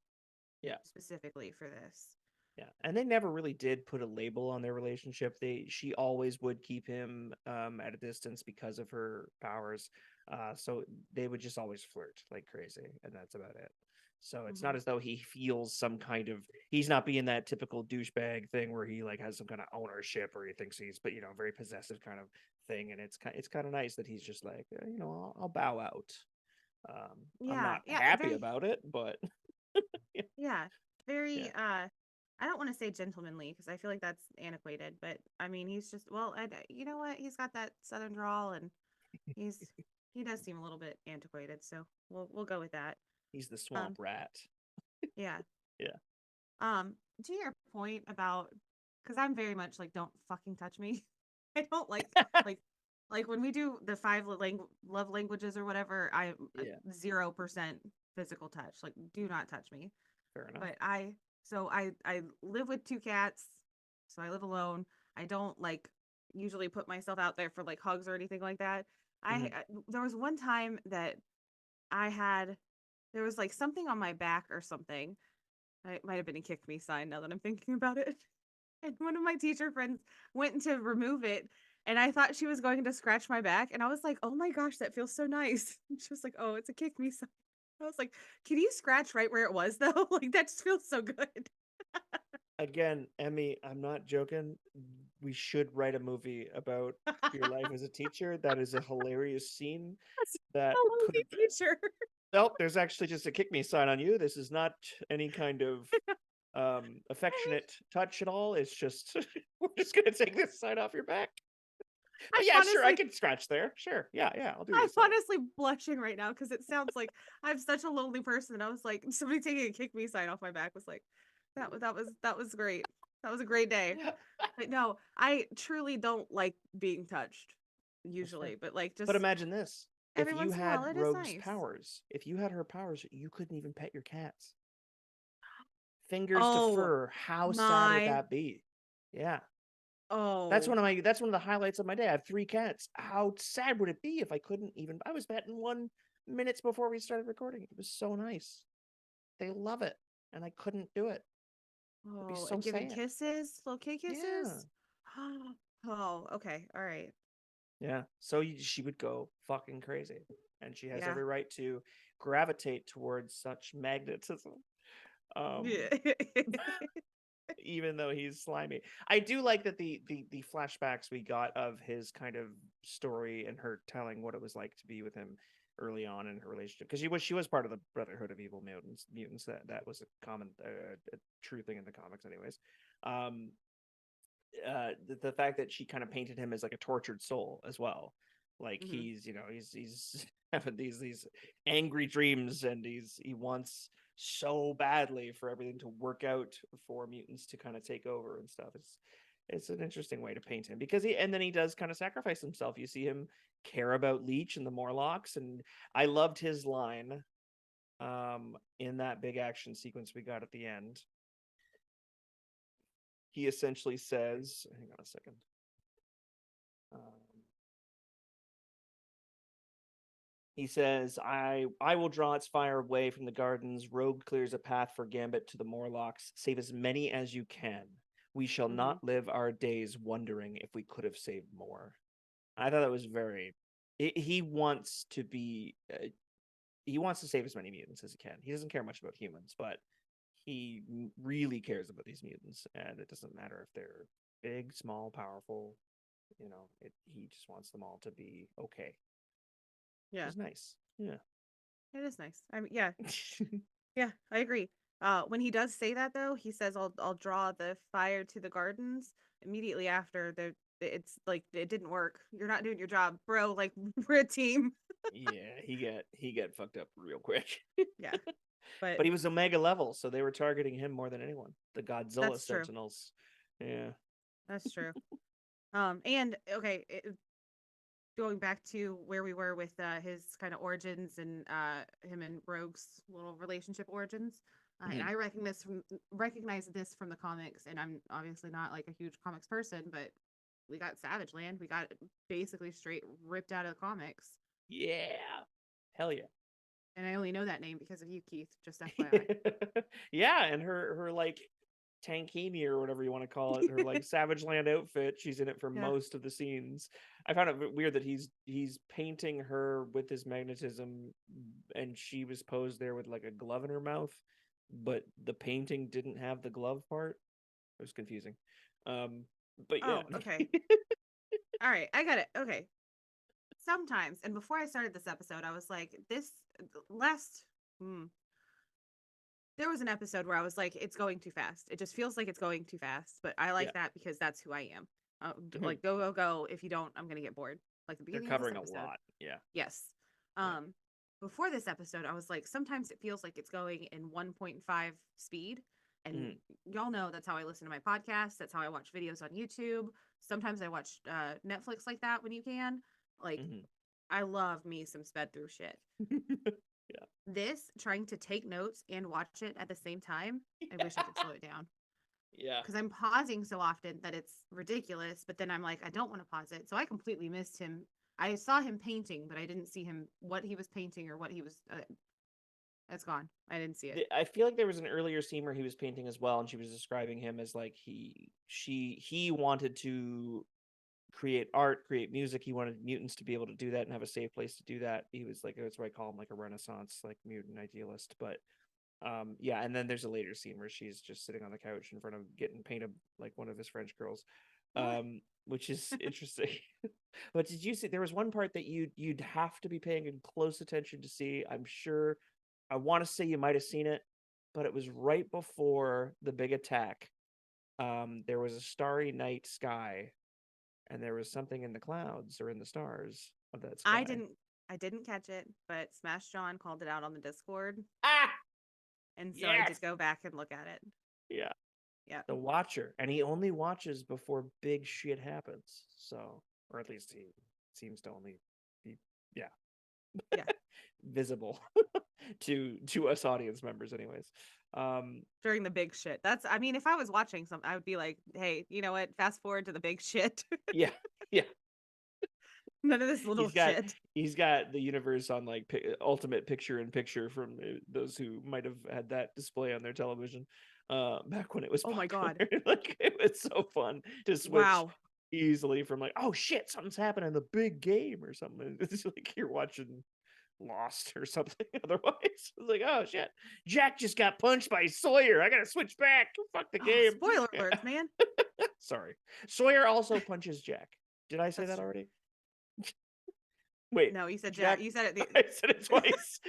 yeah. specifically for this. Yeah, and they never really did put a label on their relationship. She always would keep him at a distance because of her powers. So they would just always flirt like crazy, and that's about it. So it's Mm-hmm. not as though he feels some kind of, he's not being that typical douchebag thing where he like has some kind of ownership, or he thinks he's, but very possessive kind of thing. And it's kind of nice that he's just like, I'll bow out. I'm Yeah, not yeah, happy very about it, but yeah, yeah. very I don't want to say gentlemanly because I feel like that's antiquated, but I mean he's just well, you know what? He's got that southern drawl and he's he does seem a little bit antiquated, so we'll go with that. He's the swamp Um rat. yeah. Yeah. Um to your point about cuz I'm very much like don't fucking touch me. I don't like like when we do the love languages or whatever, I Yeah. 0% physical touch. Like do not touch me. Fair enough. But I live with two cats, so I live alone. I don't like usually put myself out there for like hugs or anything like that. Mhm. There was one time that I had there was like something on my back or something. It might have been a kick me sign now that I'm thinking about it. And one of my teacher friends went to remove it, and I thought she was going to scratch my back, and I was like, "Oh my gosh, that feels so nice." And she was like, "Oh, it's a kick me sign." I was like, "Can you scratch right where it was though? Like that just feels so good." Again, Emmy, I'm not joking. We should write a movie about your life as a teacher. That is a hilarious scene That's that a could. lovely teacher. Nope, there's actually just a kick me sign on you. This is not any kind of affectionate touch at all. It's just we're just gonna take this sign off your back. I'm But yeah, sure, I honestly, can scratch there. Sure, yeah, I'll do I'm this. honestly blushing right now because it sounds like I'm such a lonely person. I was like, somebody taking a kick me sign off my back was like, that was great. That was a great day. But no, I truly don't like being touched That's fair. usually, but like But just imagine this. If every you once in a while had it is Rogue's nice. powers, if you had her powers, you couldn't even pet your cats. Fingers to Oh fur. How sad would my that be? Yeah. oh. That's one of the highlights of my day. I have 3 cats. How sad would it be if I couldn't even, I was petting one minutes before we started recording. It was so nice. They love it. And I couldn't do it. It'd be Oh, so and giving sad. kisses, little kid Yeah. kisses. Oh, okay. All right. Yeah. So she would go fucking crazy. And she has Yeah. every right to gravitate towards such magnetism. Um, Yeah. even though he's slimy. I do like that the flashbacks we got of his kind of story, and her telling what it was like to be with him early on in her relationship, because she was part of the Brotherhood of Evil Mutants. That was a common a true thing in the comics anyways. um the fact that she kind of painted him as like a tortured soul as well, like Mhm. he's having these angry dreams, and he wants so badly for everything to work out for mutants to kind of take over and stuff. It's an interesting way to paint him because and then he does kind of sacrifice himself. You see him care about Leech and the Morlocks, and I loved his line in that big action sequence we got at the end. He essentially says, hang on a second. He says, I will draw its fire away from the gardens. Rogue clears a path for Gambit to the Morlocks. Save as many as you can. We shall not live our days wondering if we could have saved more. I thought that was very... He wants to be... he wants to save as many mutants as he can. He doesn't care much about humans, but he really cares about these mutants. And it doesn't matter if they're big, small, powerful. You know, he just wants them all to be okay. Yeah. It's nice. Yeah. It is nice. I mean, yeah. Yeah, I agree. When he does say that though, he says I'll draw the fire to the gardens. Immediately after, it's like it didn't work. You're not doing your job, bro. Like we're a team. Yeah, he got fucked up real quick. Yeah. But he was Omega level, so they were targeting him more than anyone. The Godzilla Sentinels. True. Yeah. That's true. And okay, going back to where we were with his kind of origins and him and Rogue's little relationship origins. And I recognize this from the comics, and I'm obviously not like a huge comics person, but we got Savage Land. We got basically straight ripped out of the comics. Yeah. Hell yeah. And I only know that name because of you, Keith, just FYI. Yeah, and her like tankini or whatever you want to call it, her like Savage Land outfit, she's in it for most of the scenes. I found it weird that he's painting her with his magnetism, and she was posed there with like a glove in her mouth, but the painting didn't have the glove part. It was confusing. But yeah. Okay. All right, I got it. Okay. Sometimes, and before I started this episode, I was like, there was an episode where I was like, it's going too fast. It just feels like it's going too fast, but I like that because that's who I am. Like go. If you don't, I'm gonna get bored. Like the beginning. They're covering a lot. Yeah. Yes. Before this episode, I was like, sometimes it feels like it's going in 1.5 speed. And y'all know that's how I listen to my podcast. That's how I watch videos on YouTube. Sometimes I watch Netflix like that when you can. Like, I love me some sped through shit. Yeah. This, trying to take notes and watch it at the same time, I wish I could slow it down. Yeah. Because I'm pausing so often that it's ridiculous, but then I'm like, I don't want to pause it. So I completely missed him. I saw him painting, but I didn't see him, what he was painting or what he was... That's gone. I didn't see it. I feel like there was an earlier scene where he was painting as well, and she was describing him as like he wanted to create art, create music. He wanted mutants to be able to do that and have a safe place to do that. He was like, that's why I call him like a Renaissance like mutant idealist. But yeah, and then there's a later scene where she's just sitting on the couch in front of getting painted like one of his French girls, which is interesting. But did you see there was one part that you'd have to be paying close attention to see? I'm sure. I want to say you might have seen it, but it was right before the big attack. There was a starry night sky, and there was something in the clouds or in the stars of that sky. I didn't catch it, but Smash John called it out on the Discord. And so I did go back and look at it. Yeah. Yeah. The Watcher. And he only watches before big shit happens. So, or at least he seems to only be visible to us audience members anyways. During the big shit. I mean, if I was watching something, I would be like, hey, you know what? Fast forward to the big shit. Yeah. None of this little shit. He's got the universe on like ultimate picture-in-picture from those who might have had that display on their television back when it was popular. My God. Like it was so fun to switch easily from like, oh shit, something's happening in the big game or something. It's like you're watching Lost or something otherwise. It's like, oh shit, Jack just got punched by Sawyer. I gotta switch back. Fuck the game. Spoiler alerts, man. Sorry. Sawyer also punches Jack. Did I say that already? Wait. No, you said Jack. You said it. I said it twice.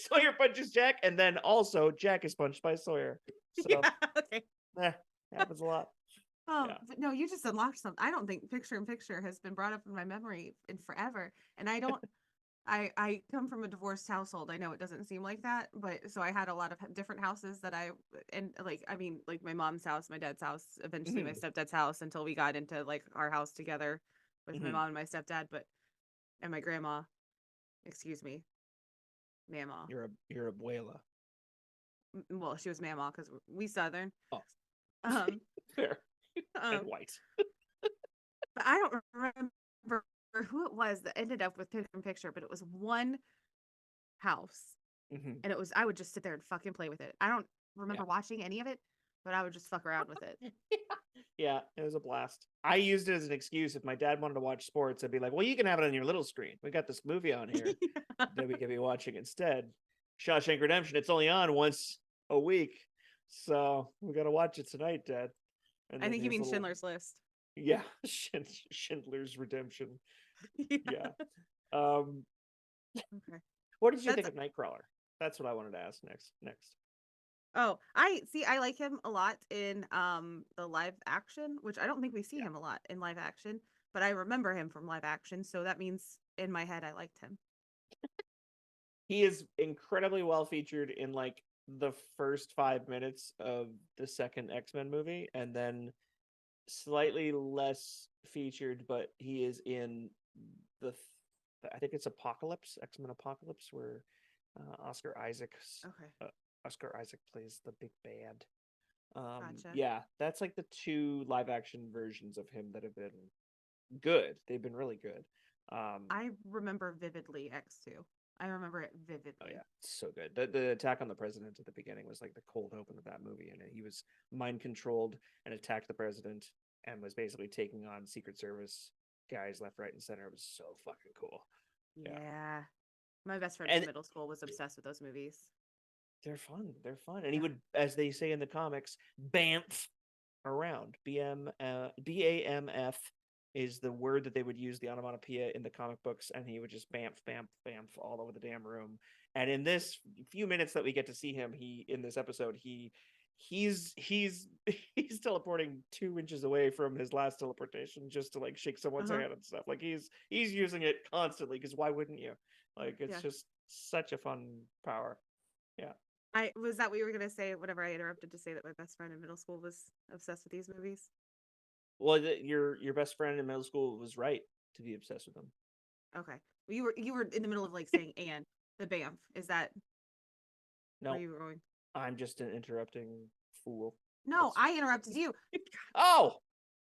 Sawyer punches Jack, and then also Jack is punched by Sawyer. So, okay. Happens a lot. But no, you just unlocked something. I don't think picture-in-picture has been brought up in my memory in forever, and I don't. I come from a divorced household. I know it doesn't seem like that, but so I had a lot of different houses that and like I mean like my mom's house, my dad's house, eventually my Mhm, stepdad's house until we got into like our house together with my mhm. mom and my stepdad, but and my grandma, excuse me, mama. You're abuela. Well, she was mama because we Southern. Oh, Um, fair. And um, white. but I don't remember who it was that ended up with picture, but it was one house. Mhm. And it was I would just sit there and fucking play with it. I don't Yeah. remember watching any of it, but I would just fuck around with it. Yeah, it was a blast. I used it as an excuse. If my dad wanted to watch sports, I'd be like, well, you can have it on your little screen. We got this movie on here that we could be watching instead. Shawshank Redemption. It's only on once a week. So we got to watch it tonight, Dad. And I then think you here's a mean little, Schindler's List. yeah, Schindler's Redemption. Yeah. Yeah. Um, Okay. what did you That's think of Nightcrawler? That's what I wanted to ask next. oh, I see I like him a lot in the live action, which I don't think we see Yeah. him a lot in live action, but I remember him from live action, so that means in my head I liked him. He is incredibly well featured in like the first 5 minutes of the second X-Men movie, and then slightly less featured, but he is in the I think it's Apocalypse, X-Men Apocalypse, where Okay. uh, Oscar Isaac plays the big bad. Gotcha. Yeah, that's like the two live action versions of him that have been good. They've been really good. I remember vividly X2. I remember it Oh yeah, vividly. so good. The attack on the president at the beginning was like the cold open of that movie, and he was mind controlled and attacked the president and was basically taking on Secret Service guys left, right, and center. It was so fucking cool. Yeah, Yeah. My best friend from and middle school was obsessed with those movies. they're fun. They're fun, and he Yeah. would, as they say in the comics, bamf around. BAMF is the word that they would use, the onomatopoeia in the comic books, and he would just bamf, bamf, bamf all over the damn room. And in this few minutes that we get to see him, he in this episode, he's he's teleporting 2 inches away from his last teleportation just to like shake someone's Uh-huh. hand and stuff. Like he's using it constantly because why wouldn't you? Like it's Yeah. just such a fun power. Yeah. I was that what you were gonna say whenever I interrupted to say that my best friend in middle school was obsessed with these movies? Well, your best friend in middle school was right to be obsessed with them. Okay. Well, you were in the middle of like saying and the BAMF. Is that where No, you were going? I'm just an interrupting fool. No, That's I interrupted you. oh,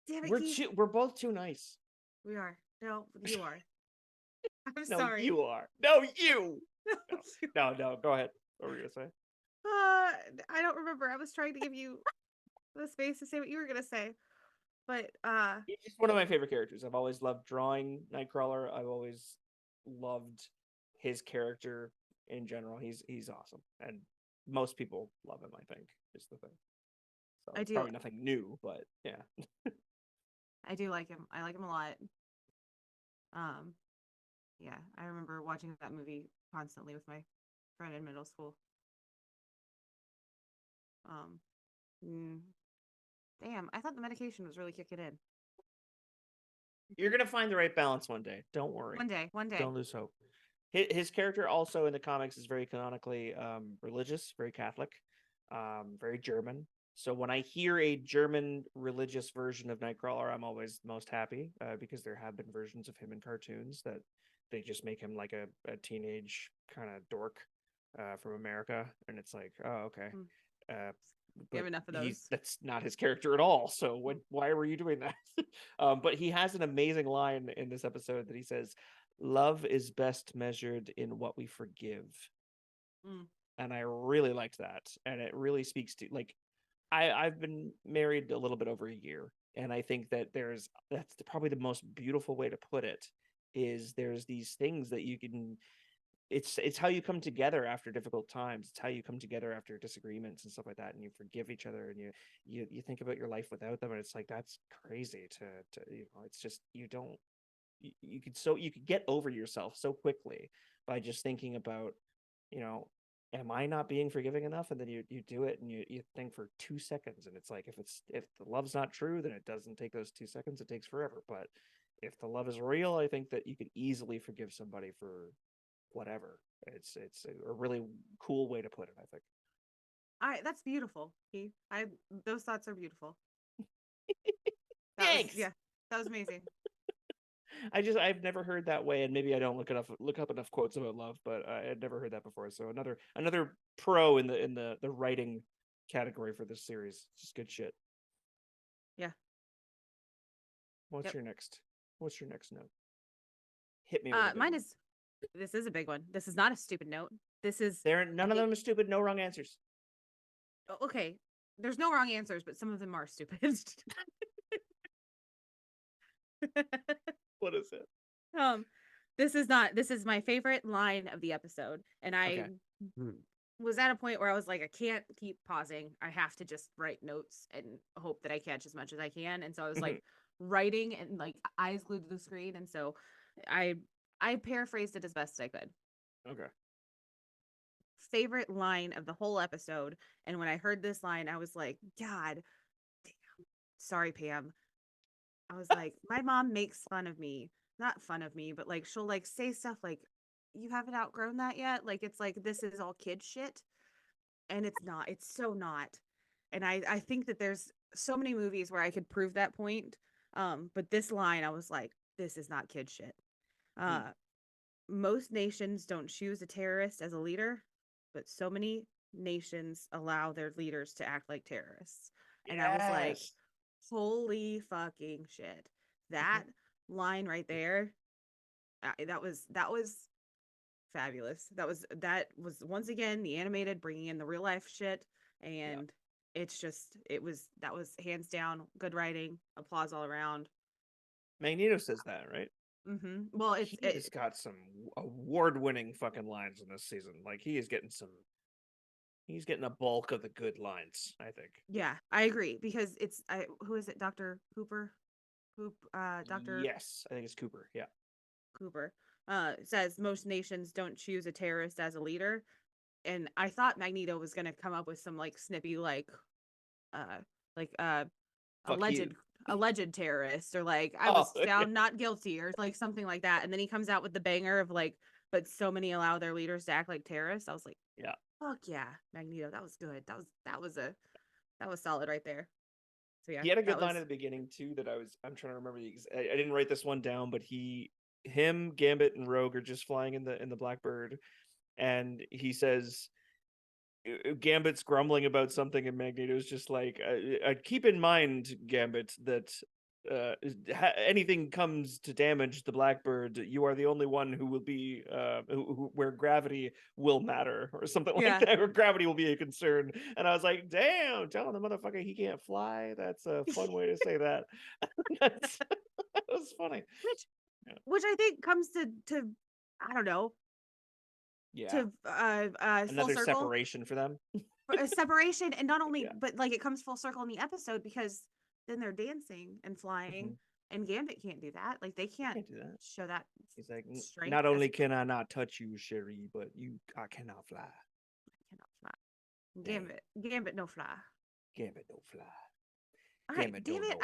Damn it, Keith. we're both too nice. We are. No, you are. I'm No, sorry. you are. No, you. No, No, you- no. Go ahead. What were you gonna say? I don't remember. I was trying to give you the space to say what you were gonna say. But He's just one of my favorite characters. I've always loved drawing Nightcrawler. I've always loved his character in general. He's awesome, and most people love him. I think is the thing. So I it's do probably nothing new, but yeah. I do like him. I like him a lot. Um yeah, I remember watching that movie constantly with my friend in middle school. Um mm, damn, I thought the medication was really kicking in. You're gonna find the right balance one day. Don't worry. One day, one day. Don't lose hope. His character also in the comics is very canonically religious, very Catholic, very German. So when I hear a German religious version of Nightcrawler, I'm always most happy because there have been versions of him in cartoons that they just make him like a teenage kind of dork from America, and it's like, oh, okay. Mm, Uh, we have but enough of those. that's not his character at all. So why were you doing that? But he has an amazing line in this episode that he says, "Love is best measured in what we forgive," Mm, and I really liked that, and it really speaks to like I've been married a little bit over a year, and I think that that's probably the most beautiful way to put it is there's these things that you can it's how you come together after difficult times. It's how you come together after disagreements and stuff like that, and you forgive each other, and you think about your life without them, and it's like that's crazy to it's just you don't you could get over yourself so quickly by just thinking about you know am I not being forgiving enough, and then you do it and you think for 2 seconds, and it's like if the love's not true, then it doesn't take those 2 seconds, it takes forever. But if the love is real, I think that you could easily forgive somebody for whatever. It's a really cool way to put it, I think. That's beautiful, Keith. Those thoughts are beautiful. Thanks. That was amazing. I've never heard that way, and maybe I don't look up enough quotes about love, but I had never heard that before. So another pro in the writing category for this series. It's just good shit. Yeah. What's your next note? Hit me with mine is, this is a big one. This is not a stupid note. This is none of them are stupid, no wrong answers. Okay. There's no wrong answers, but some of them are stupid. What is it? This is my favorite line of the episode, and I was at a point where I was like, I can't keep pausing. I have to just write notes and hope that I catch as much as I can. And so I was like writing and like eyes glued to the screen, and so I paraphrased it as best I could. Okay. Favorite line of the whole episode, and when I heard this line, I was like, God damn. Sorry, Pam. I was like, my mom makes fun of me. Not fun of me, but like she'll like say stuff like, you haven't outgrown that yet? Like it's like this is all kid shit. And it's not. It's so not. And I think that there's so many movies where I could prove that point. But this line, I was like, this is not kid shit. Most nations don't choose a terrorist as a leader, but so many nations allow their leaders to act like terrorists. And I was like, holy fucking shit. That line right there, that was fabulous. That was once again the animated bringing in the real life shit, and that was hands down good writing, applause all around. Magneto says that, right? Well, he's got some award-winning fucking lines in this season. Like he's getting a bulk of the good lines, I think. Yeah, I agree, because who is it? Dr. Cooper? Dr. Yes, I think it's Cooper. Yeah. Cooper says most nations don't choose a terrorist as a leader. And I thought Magneto was going to come up with some like snippy, alleged terrorist, or like I was found not guilty, or like something like that. And then he comes out with the banger of like, but so many allow their leaders to act like terrorists. I was like, yeah, fuck yeah, Magneto. That was good. That was solid right there. So yeah, he had a good line at the beginning too. I'm trying to remember I didn't write this one down, but him, Gambit, and Rogue are just flying in the Blackbird, and he says, Gambit's grumbling about something, and Magneto's just like, keep in mind, Gambit, that anything comes to damage the Blackbird, you are the only one who will be where gravity will matter, or something like that, where gravity will be a concern. And I was like, damn, telling the motherfucker he can't fly, that's a fun way to say that. That was funny, which I think comes to I don't know, to another separation for them. A separation, and not only but like it comes full circle in the episode, because then they're dancing and flying, and Gambit can't do that. Like they can't do that. Show that. He's like, not only can I not touch you, Sherry, but I cannot fly. I cannot fly. Gambit no fly. Gambit no fly. All right, damn it!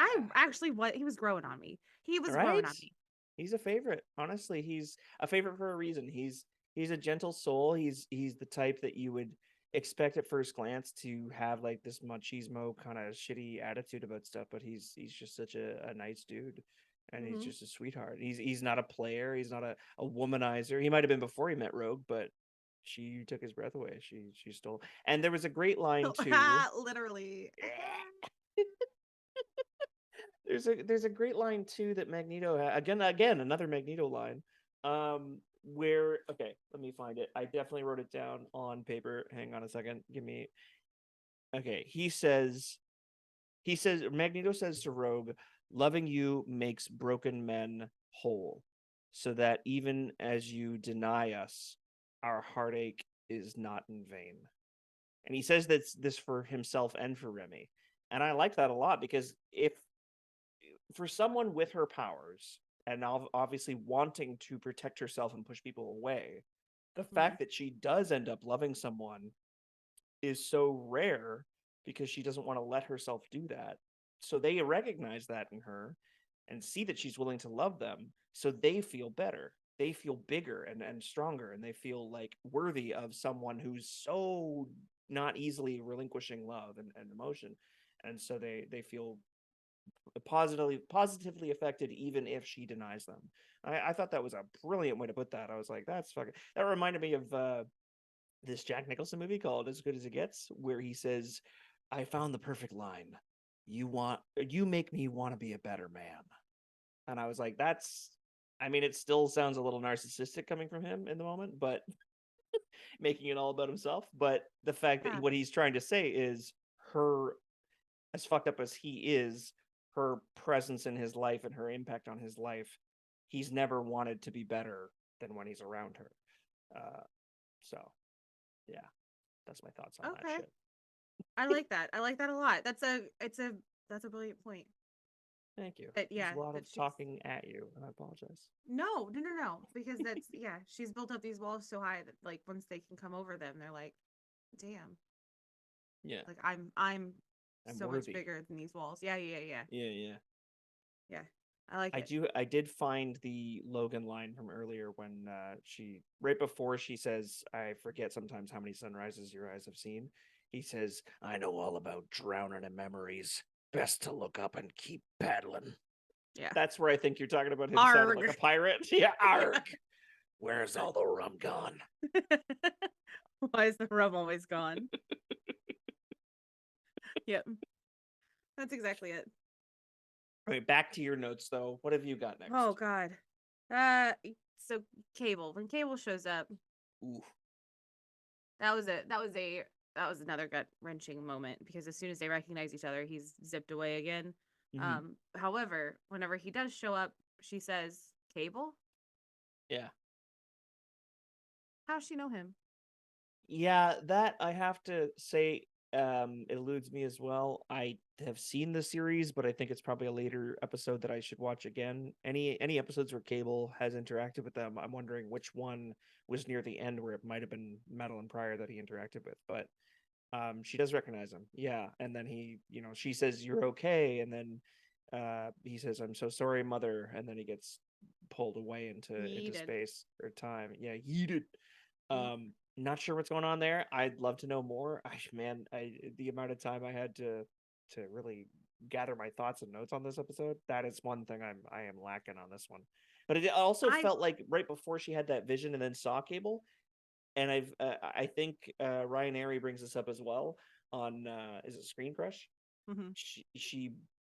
He was growing on me. He was growing on me. He's a favorite. Honestly, he's a favorite for a reason. He's a gentle soul. He's the type that you would expect at first glance to have like this machismo kind of shitty attitude about stuff, but he's just such a nice dude, and he's just a sweetheart. He's not a player. He's not a womanizer. He might have been before he met Rogue, but she took his breath away. She stole. And there was a great line too. Literally. There's a great line too that Magneto again another Magneto line, where, okay, let me find it. I definitely wrote it down on paper. Hang on a second. Okay, Magneto says to Rogue, loving you makes broken men whole, so that even as you deny us, our heartache is not in vain. And he says this for himself and for Remy. And I like that a lot, because if for someone with her powers, and obviously wanting to protect herself and push people away, the fact that she does end up loving someone is so rare, because she doesn't want to let herself do that. So they recognize that in her and see that she's willing to love them, so they feel better. they feel bigger and stronger, and they feel like worthy of someone who's so not easily relinquishing love and emotion. And so they feel positively affected even if she denies them. I thought that was a brilliant way to put that. I was like, that's fucking, that reminded me of this Jack Nicholson movie called As Good as It Gets, where he says, I found the perfect line. You make me want to be a better man. And I was like, that's, I mean, it still sounds a little narcissistic coming from him in the moment, but making it all about himself. But the fact that Yeah. what he's trying to say is her, as fucked up as he is, her presence in his life and her impact on his life, he's never wanted to be better than when he's around her. So, yeah, that's my thoughts on that Okay. shit. I like that. I like that a lot. That's a brilliant point. Thank you. That There's yeah, a lot that of she's talking at you, and I apologize. no, because that's yeah, she's built up these walls so high that like once they can come over them, they're like, damn, Yeah, like I'm I'm so much worthy. bigger than these walls. Yeah, yeah, yeah, Yeah, yeah. yeah. I like it. I did find the Logan line from earlier when she, right before she says, I forget sometimes how many sunrises your eyes have seen. He says, I know all about drowning in memories. Best to look up and keep paddling. Yeah. That's where I think you're talking about him sounding like a Arg. pirate. Yeah, Yeah. arg. Where's all the rum gone? Why is the rum always gone? Yep. That's exactly it. Okay, back to your notes though. What have you got next? Oh God. Uh, so Cable. When Cable shows up, Ooh. that was another gut wrenching moment because as soon as they recognize each other, he's zipped away again. Mm-hmm. However, whenever he does show up, she says, "Cable." Yeah. How does she know him? Yeah, that I have to say eludes me as well. I have seen the series, but I think it's probably a later episode that I should watch again. Any episodes where Cable has interacted with them, I'm wondering which one was near the end where it might have been Madeline Pryor that he interacted with. But she does recognize him. Yeah, and then she says you're okay, and then he says I'm so sorry, mother, and then he gets pulled away into Yeeted. space or time. Yeah, yeeted. Yeet. Not sure what's going on there. I'd love to know more. The amount of time I had to really gather my thoughts and notes on this episode, that is one thing I am lacking on this one. But it also I felt like right before she had that vision and then saw Cable, and I think Ryan Airy brings this up as well on is it Screen Crush? mhm.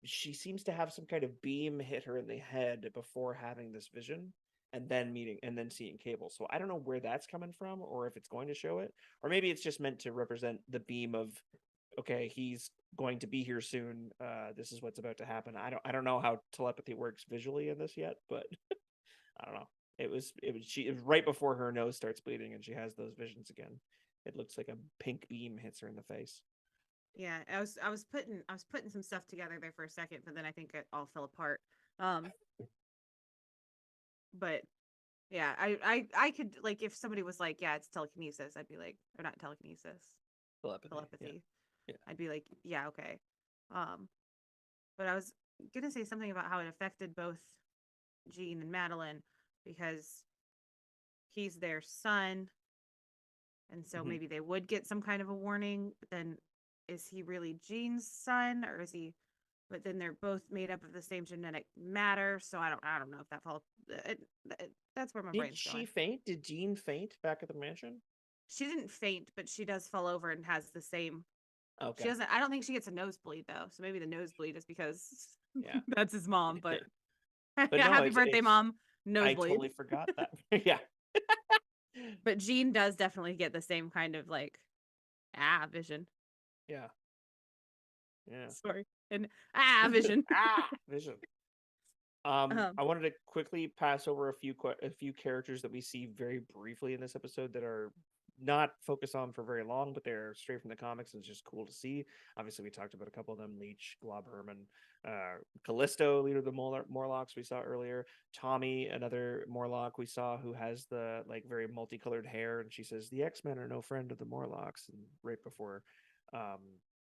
She seems to have some kind of beam hit her in the head before having this vision and then meeting and then seeing Cable. So I don't know where that's coming from or if it's going to show it, or maybe it's just meant to represent the beam of okay, he's going to be here soon. This is what's about to happen. I don't know how telepathy works visually in this yet, but I don't know. It was right before her nose starts bleeding and she has those visions again. It looks like a pink beam hits her in the face. Yeah, I was putting some stuff together there for a second, but then I think it all fell apart. Um, but yeah, I could like if somebody was like, yeah, it's telekinesis, I'd be like, or not telekinesis, Telepathy. Yeah. telepathy. Yeah. I'd be like, yeah, okay. Um, but I was gonna say something about how it affected both Jean and Madeline because he's their son, and so Mm-hmm. maybe they would get some kind of a warning. But then, is he really Jean's son, or is he? But then they're both made up of the same genetic matter, so I don't know if that follows. That's where my Did brain's she going. faint? Did Jean faint back at the mansion? She didn't faint, but she does fall over and has the same. She Okay. doesn't. I don't think she gets a nosebleed though, so maybe the nosebleed is because Yeah. that's his mom. But But no, happy birthday, it's mom. I Nosebleed. totally forgot that. Yeah. But Jean does definitely get the same kind of like vision. Yeah. Yeah. Sorry, and vision. Vision. um, I wanted to quickly pass over a few characters that we see very briefly in this episode that are not focused on for very long, but they're straight from the comics, and it's just cool to see. Obviously, we talked about a couple of them: Leech, Glob Herman, Callisto, leader of the Morlocks we saw earlier. Tommy, another Morlock we saw who has the like very multicolored hair, and she says the X-Men are no friend of the Morlocks, and right before um,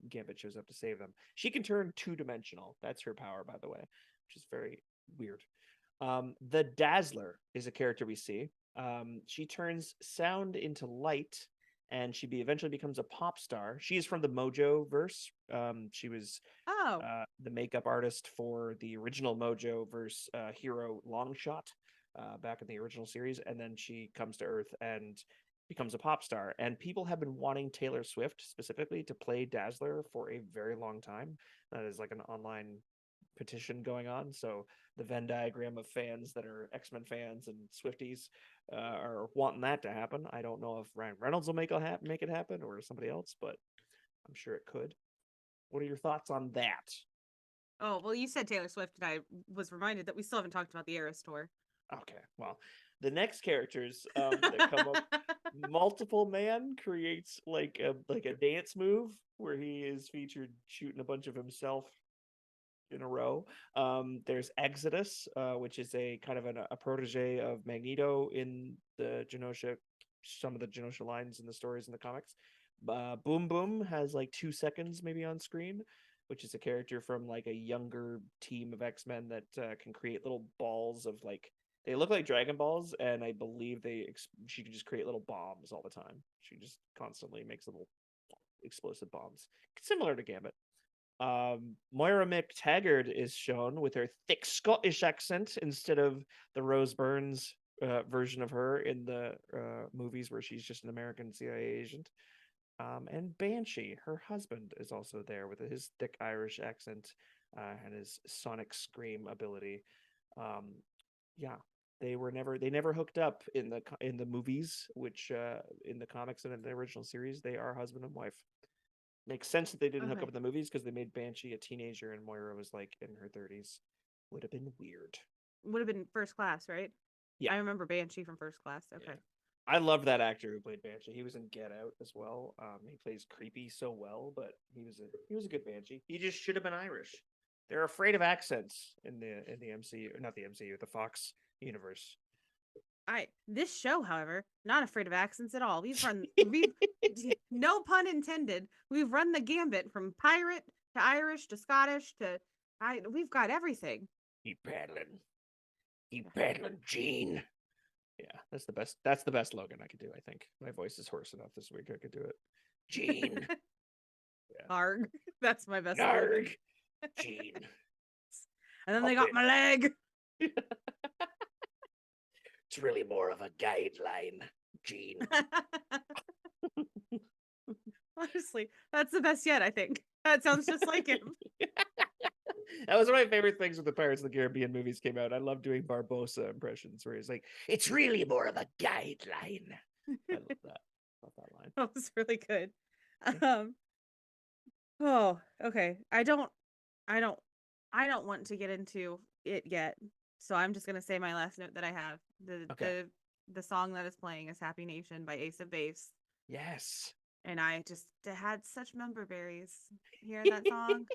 Gambit shows up to save them, she can turn two-dimensional. That's her power, by the way, which is very weird. The Dazzler is a character we see. She turns sound into light, and eventually becomes a pop star. She is from the Mojo verse. She was Oh, the makeup artist for the original Mojo verse hero Longshot back in the original series, and then she comes to Earth and becomes a pop star. And people have been wanting Taylor Swift specifically to play Dazzler for a very long time. That is like an online petition going on. So the Venn diagram of fans that are X-Men fans and Swifties are wanting that to happen. I don't know if Ryan Reynolds will make it happen or somebody else, but I'm sure it could. What are your thoughts on that? oh, well, you said Taylor Swift, and I was reminded that we still haven't talked about the Eras tour. Okay, well, the next characters that come up, Multiple Man creates like a dance move where he is featured shooting a bunch of himself in a row. There's Exodus, which is a kind of a protege of Magneto in the Genosha, some of the Genosha lines in the stories in the comics. Boom Boom has like 2 seconds maybe on screen, which is a character from like a younger team of X-Men that can create little balls of like they look like Dragon Balls, and I believe she can just create little bombs all the time. She just constantly makes little explosive bombs, similar to Gambit. Moira McTaggart is shown with her thick Scottish accent instead of the Rose Byrne version of her in the movies where she's just an American CIA agent. And Banshee, her husband, is also there with his thick Irish accent and his sonic scream ability. Yeah, they never hooked up in the movies, which in the comics and in the original series they are husband and wife. Makes sense that they didn't hook up Okay. in the movies because they made Banshee a teenager and Moira was like in her 30s. Would have been weird. Would have been First Class, right? Yeah, I remember Banshee from First Class. Okay. yeah. I love that actor who played Banshee. He was in Get Out as well. He plays creepy so well, but he was a good Banshee. He just should have been Irish. They're afraid of accents in the MCU, not the MCU, the Fox universe. This show, however, not afraid of accents at all. We've no pun intended. We've run the gambit from pirate to Irish to Scottish to we've got everything. Keep paddling, Gene. Yeah, that's the best. That's the best Logan I could do. I think my voice is hoarse enough this week. I could do it. Gene. Yeah. Arg. That's my best Narg. Gene. And then they got my leg. It's really more of a guideline, Gene. Honestly, that's the best yet, I think. That sounds just like him. That was one of my favorite things when the Pirates of the Caribbean movies came out. I love doing Barbosa impressions where he's like, it's really more of a guideline. I love that. Love that line. That was really good. Oh, okay. I don't want to get into it yet. So I'm just gonna say my last note that I have. The song that is playing is Happy Nation by Ace of Base. Yes. And I just had such member berries hearing that song.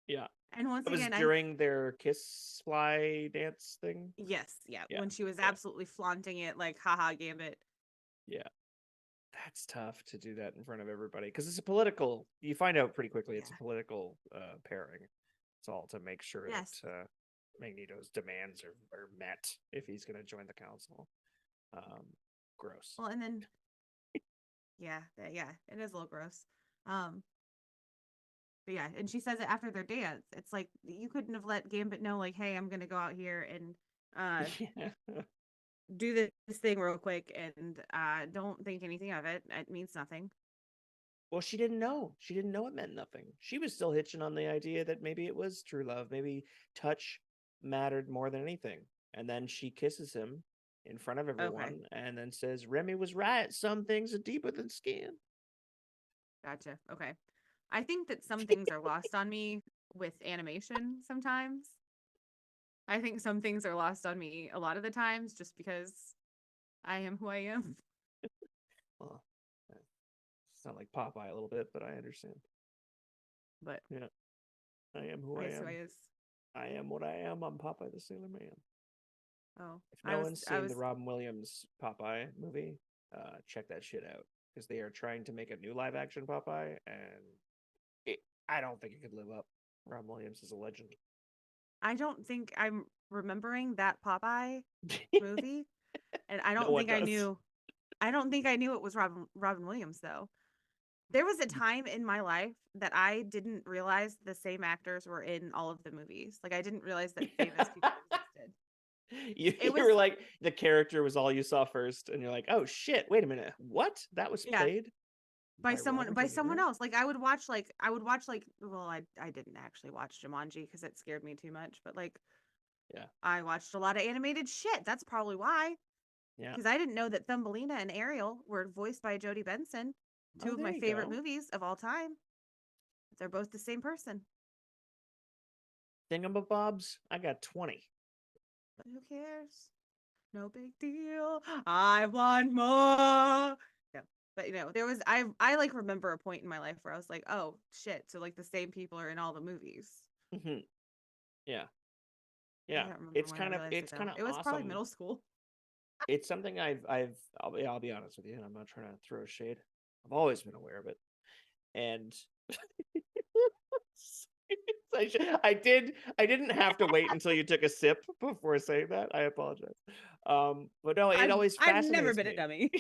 Yeah. And once It was again, during their Kiss Fly dance thing. yes, yeah, Yeah, when she was yeah. absolutely flaunting it, like, haha, Gambit. Yeah. That's tough to do that in front of everybody because it's a political. You find out pretty quickly it's a Yeah. political pairing. It's all to make sure Yes. that Magneto's demands are met if he's going to join the council. Gross. Well, and then, yeah, it is a little gross. But yeah, and she says it after their dance. It's like you couldn't have let Gambit know, like, hey, I'm gonna go out here and Yeah. do this thing real quick, and don't think anything of it. It means nothing. Well, she didn't know. She didn't know it meant nothing. She was still hitching on the idea that maybe it was true love. Maybe touch mattered more than anything. And then she kisses him in front of everyone and then says, Remy was right. Some things are deeper than skin. Gotcha. Okay. I think that some things are lost on me with animation sometimes. I think some things are lost on me a lot of the times just because I am who I am. Well, sound like Popeye a little bit, but I understand. But yeah, I am who I am. I am what I am. I'm Popeye the Sailor Man. Oh, if no one's seen the Robin Williams Popeye movie, check that shit out because they are trying to make a new live action Popeye, and I don't think it could live up. Robin Williams is a legend. I don't think I'm remembering that Popeye movie, and I No don't one think I does. knew. I don't think I knew it was Robin Williams though. There was a time in my life that I didn't realize the same actors were in all of the movies. Like I didn't realize that famous people existed. It You was were like the character was all you saw first, and you're like, oh shit, wait a minute, what? That was yeah, played by Robert by De someone Niro? else. Like I would watch like well I didn't actually watch Jumanji because it scared me too much, but like Yeah, I watched a lot of animated shit. That's probably why. yeah. Because I didn't know that Thumbelina and Ariel were voiced by Jodie Benson, two Oh, of there my you favorite go. movies of all time. They're both the same person. Thingamabobs, I got 20. But who cares? No big deal. I want more. Yeah. But there was I like remember a point in my life where I was like, oh shit. So like the same people are in all the movies. Hmm. Yeah, I yeah. don't remember when I realized it It's though. kind of It was probably awesome. middle school. It's something I'll be honest with you, and I'm not trying to throw shade. I've always been aware of it, and I didn't have to wait until you took a sip before saying that. I apologize. But no, it always I've never fascinates been a me. dummy.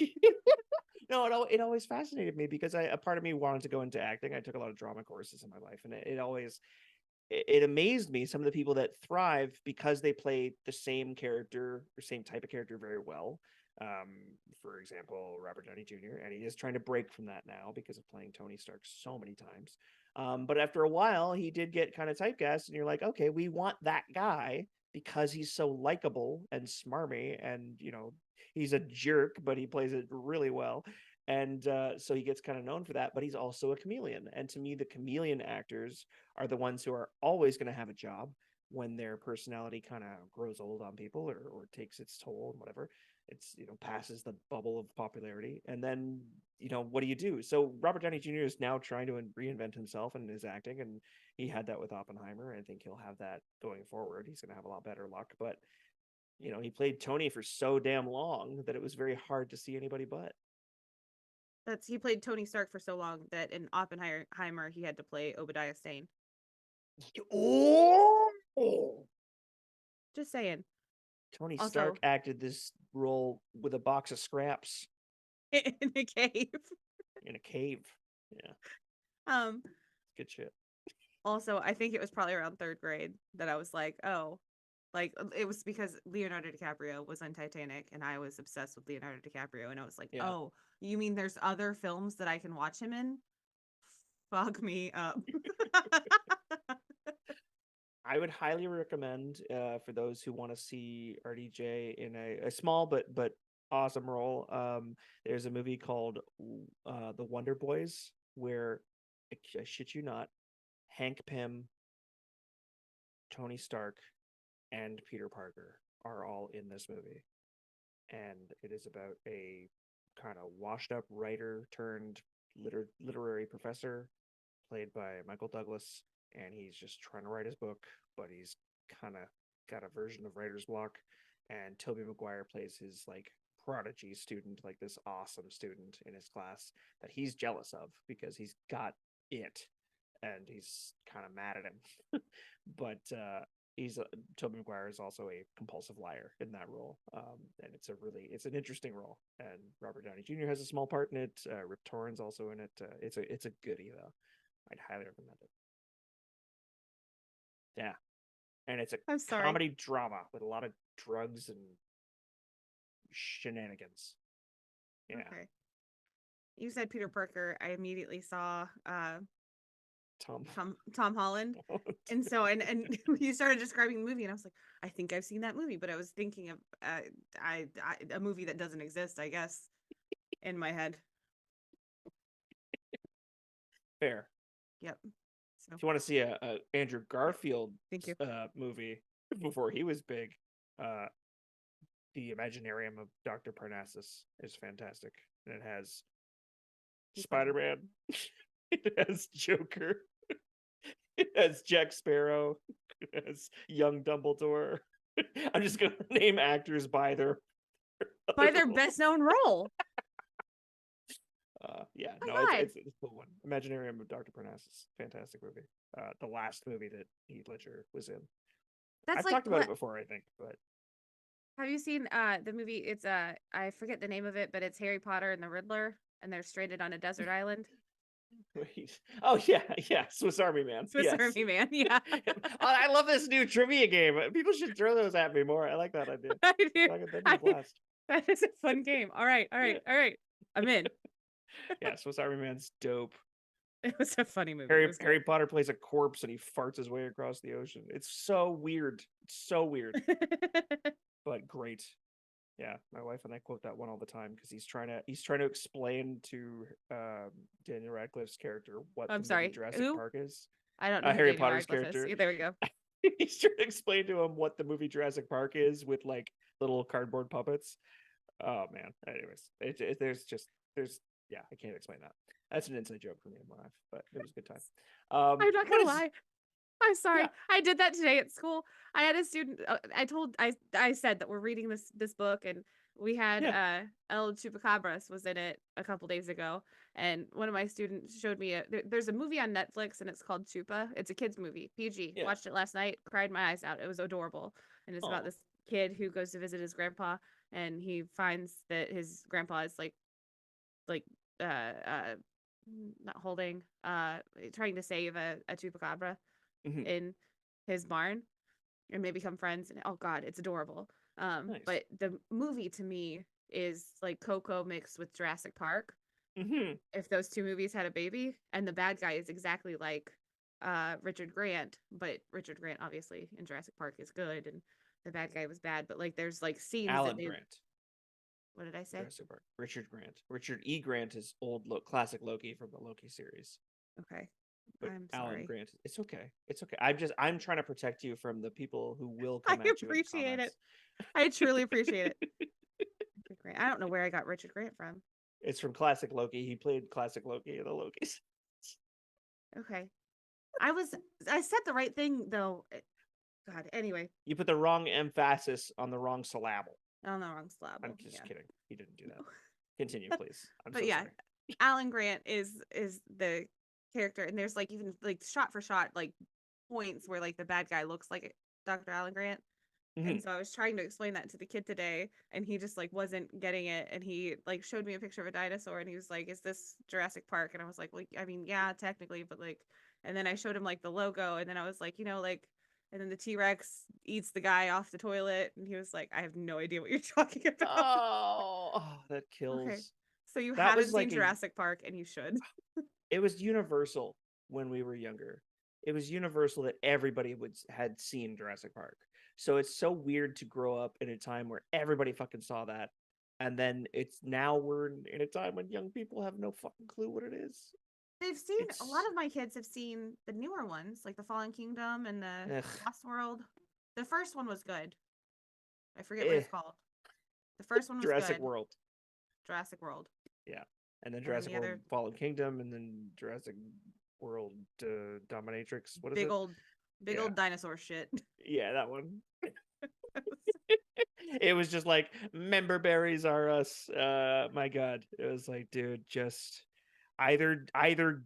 No, it always fascinated me because a part of me wanted to go into acting. I took a lot of drama courses in my life, and it always it amazed me some of the people that thrive because they play the same character or same type of character very well. Um, for example, Robert Downey Jr. and he is trying to break from that now because of playing Tony Stark so many times. But after a while, he did get kind of typecast, and you're like, okay, we want that guy because he's so likable and smarmy, and he's a jerk, but he plays it really well. And so he gets kind of known for that, but he's also a chameleon. And to me, the chameleon actors are the ones who are always going to have a job when their personality kind of grows old on people or takes its toll and whatever. It's passes the bubble of popularity, and then what do you do? So Robert Downey Jr. is now trying to reinvent himself in his acting, and he had that with Oppenheimer, and I think he'll have that going forward. He's going to have a lot better luck, but he played Tony for so damn long that it was very hard to see anybody but. He played Tony Stark for so long that in Oppenheimer he had to play Obadiah Stane. Oh, Just saying. Tony Stark Also, acted this role with a box of scraps in a cave. in a cave. Yeah, Um. good shit. Also, I think it was probably around third grade that I was like, oh, like it was because Leonardo DiCaprio was on Titanic, and I was obsessed with Leonardo DiCaprio, and I was like, Yeah, oh, you mean there's other films that I can watch him in? Fuck me up. I would highly recommend for those who want to see RDJ in a small but awesome role. There's a movie called The Wonder Boys where I shit you not, Hank Pym, Tony Stark, and Peter Parker are all in this movie, and it is about a kind of washed up writer turned literary professor played by Michael Douglas, and he's just trying to write his book, but he's kind of got a version of writer's block. And Tobey Maguire plays his like prodigy student, like this awesome student in his class that he's jealous of because he's got it, and he's kind of mad at him. But he's Tobey Maguire is also a compulsive liar in that role, and it's an interesting role. And Robert Downey Jr. has a small part in it. Rip Torn's also in it. It's a goodie though. I'd highly recommend it. Yeah, and it's a I'm sorry. comedy drama with a lot of drugs and shenanigans. Yeah, Okay. You said Peter Parker. I immediately saw Tom. Tom Holland. And so and you started describing the movie and I was like, I think I've seen that movie, but I was thinking of a movie that doesn't exist, I guess, in my head. Fair. Yep. So If you want to see a Andrew yep. Garfield Thank you. movie before he was big, uh, the Imaginarium of Dr. Parnassus is fantastic, and it has He's funny. Spider-Man, it has Joker, it has Jack Sparrow, it has young Dumbledore. I'm just gonna name actors By their best known role. Yeah, Oh no, my God. it's a cool one. Imaginarium of Dr. Parnassus, fantastic movie. The last movie that Heath Ledger was in. That's I've like talked about it before, I think, but have you seen the movie? It's I forget the name of it, but it's Harry Potter and the Riddler, and they're stranded on a desert island. wait. Oh yeah, Swiss Army Man. Swiss Yes. Army Man, yeah. I love this new trivia game. People should throw those at me more. I like that idea. I do. That'd be a blast. That is a fun game. All right. I'm in. Yeah, Swiss Army Man's dope. It was a funny movie. Harry Potter plays a corpse and he farts his way across the ocean. It's so weird. It's so weird, but great. Yeah, my wife and I quote that one all the time because he's trying to explain to Daniel Radcliffe's character what I'm the sorry. movie Jurassic Who? Park is. I don't know who Harry Daniel Potter's Radcliffe character. is. There we go. He's trying to explain to him what the movie Jurassic Park is with like little cardboard puppets. Oh man. Anyways, there's yeah, I can't explain that. That's an inside joke for me and my wife, but it was a good time. I'm not gonna lie. I'm sorry. Yeah. I did that today at school. I had a student. I said that we're reading this book, and we had El Chupacabras was in it a couple days ago, and one of my students showed me there's a movie on Netflix, and it's called Chupa. It's a kids movie, PG. Yeah. Watched it last night, cried my eyes out. It was adorable, and it's about this kid who goes to visit his grandpa, and he finds that his grandpa is like not holding trying to save a chupacabra in his barn, and they become friends, and oh god, it's adorable. Nice. But the movie to me is like Coco mixed with Jurassic Park. If those two movies had a baby, and the bad guy is exactly like Richard Grant, but Richard Grant obviously in Jurassic Park is good, and the bad guy was bad, but like there's like scenes Alan that Grant. What did I say? Jurassic Park. Richard Grant. Richard E. Grant is classic Loki from the Loki series. Okay. But I'm sorry. Alan Grant, it's okay. It's okay. I'm trying to protect you from the people who will come at you. I appreciate it. I truly appreciate it. Richard Grant. I don't know where I got Richard Grant from. It's from classic Loki. He played classic Loki in the Lokis. Okay. I said the right thing though. God. Anyway. You put the wrong emphasis on the wrong syllable. On the wrong syllable. I'm just kidding. He didn't do that. Continue, please. But yeah, Alan Grant is the character, and there's like even like shot for shot like points where like the bad guy looks like Dr. Alan Grant. And so I was trying to explain that to the kid today, and he just like wasn't getting it, and he like showed me a picture of a dinosaur, and he was like, is this Jurassic Park? And I was like, well, I mean, yeah, technically, but like, and then I showed him like the logo, and then I was like, like, and then the T-Rex eats the guy off the toilet, and he was like, I have no idea what you're talking about. Oh, that kills. Okay. So you haven't seen Jurassic Park, and you should. It was universal when we were younger. It was universal that everybody had seen Jurassic Park. So it's so weird to grow up in a time where everybody fucking saw that. And then we're in a time when young people have no fucking clue what it is. They've seen, a lot of my kids have seen the newer ones, like the Fallen Kingdom and the Lost World. The first one was good. I forget what it's called. The first one was Jurassic good. World. Jurassic World. Yeah. And then Jurassic World Fallen Kingdom, and then Jurassic World Dominatrix. What is it? Big old dinosaur shit. Yeah, that one. It was just like, member berries are us. My God. It was like, dude, just either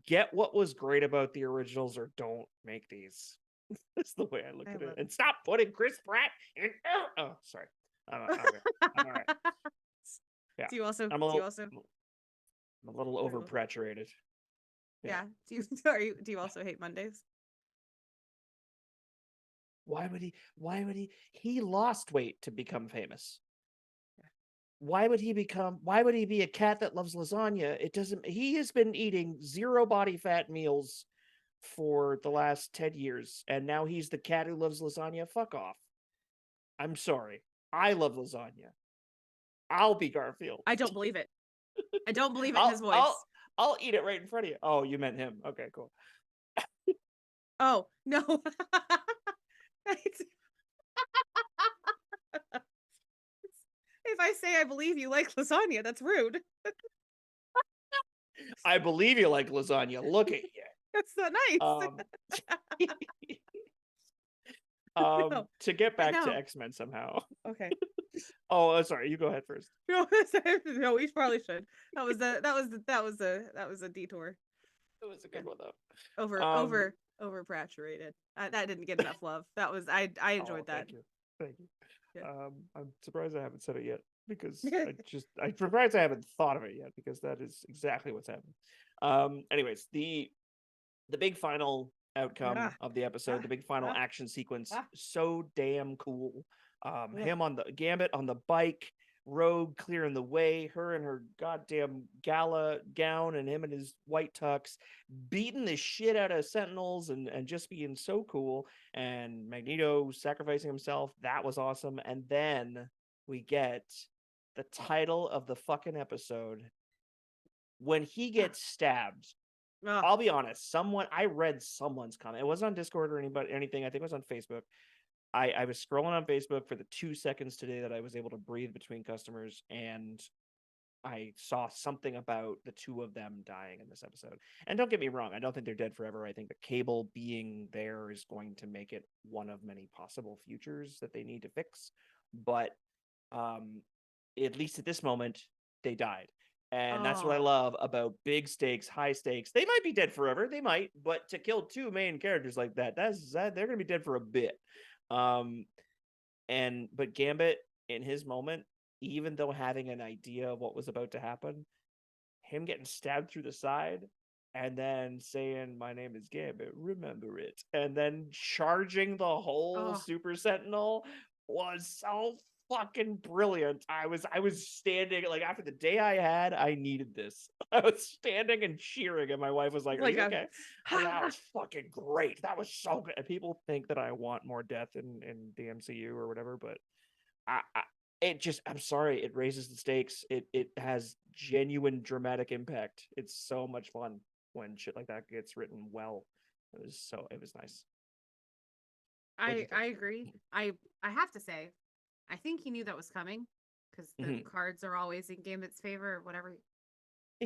get what was great about the originals or don't make these. That's the way I look at it. And stop putting Chris Pratt in. Oh, sorry. I'm all right. Yeah. I'm a little overpaturated. Yeah. Do you also hate Mondays? Why would he lost weight to become famous? Why would he be a cat that loves lasagna? He has been eating 0 body fat meals for the last 10 years, and now he's the cat who loves lasagna. Fuck off. I'm sorry. I love lasagna. I'll be Garfield. I don't believe it. I don't believe it in his voice. I'll eat it right in front of you. Oh, you meant him. Okay, cool. Oh, no. If I say I believe you like lasagna, that's rude. I believe you like lasagna. Look at you. That's so nice. To get back to X-Men somehow. Okay. Oh, sorry. You go ahead first. No, we probably should. That was a detour. It was a good one though. Over Overpaturated. That didn't get enough love. That was I enjoyed that. Thank you. Yeah. I'm surprised I haven't said it yet because I'm surprised I haven't thought of it yet because that is exactly what's happening. Anyways, the big final outcome Ah, of the episode, the ah, big final ah, action sequence, ah. so damn cool. Ugh. Him on the Gambit on the bike, Rogue clearing the way, her in her goddamn gala gown, and him in his white tux, beating the shit out of Sentinels and just being so cool. And Magneto sacrificing himself, that was awesome. And then we get the title of the fucking episode when he gets stabbed. Ugh. I'll be honest. I read someone's comment. It wasn't on Discord or anything. I think it was on Facebook. I was scrolling on Facebook for the 2 seconds today that I was able to breathe between customers, and I saw something about the two of them dying in this episode. And don't get me wrong, I don't think they're dead forever. I think the Cable being there is going to make it one of many possible futures that they need to fix. But at least at this moment, they died. And that's what I Oh. love about big stakes, high stakes. They might be dead forever, they might, but to kill two main characters like that, they're gonna be dead for a bit. But Gambit in his moment, even though having an idea of what was about to happen, him getting stabbed through the side and then saying, "My name is Gambit, remember it," and then charging the whole Oh. Super Sentinel was so fucking brilliant. I was standing, like, after the day I had, I needed this. I was standing and cheering, and my wife was like, "Are you okay?" That was fucking great. That was so good. And people think that I want more death in the MCU or whatever, but I'm sorry, it raises the stakes. It has genuine dramatic impact. It's so much fun when shit like that gets written well. It was nice. I agree. I have to say, I think he knew that was coming because the cards are always in Gambit's favor, whatever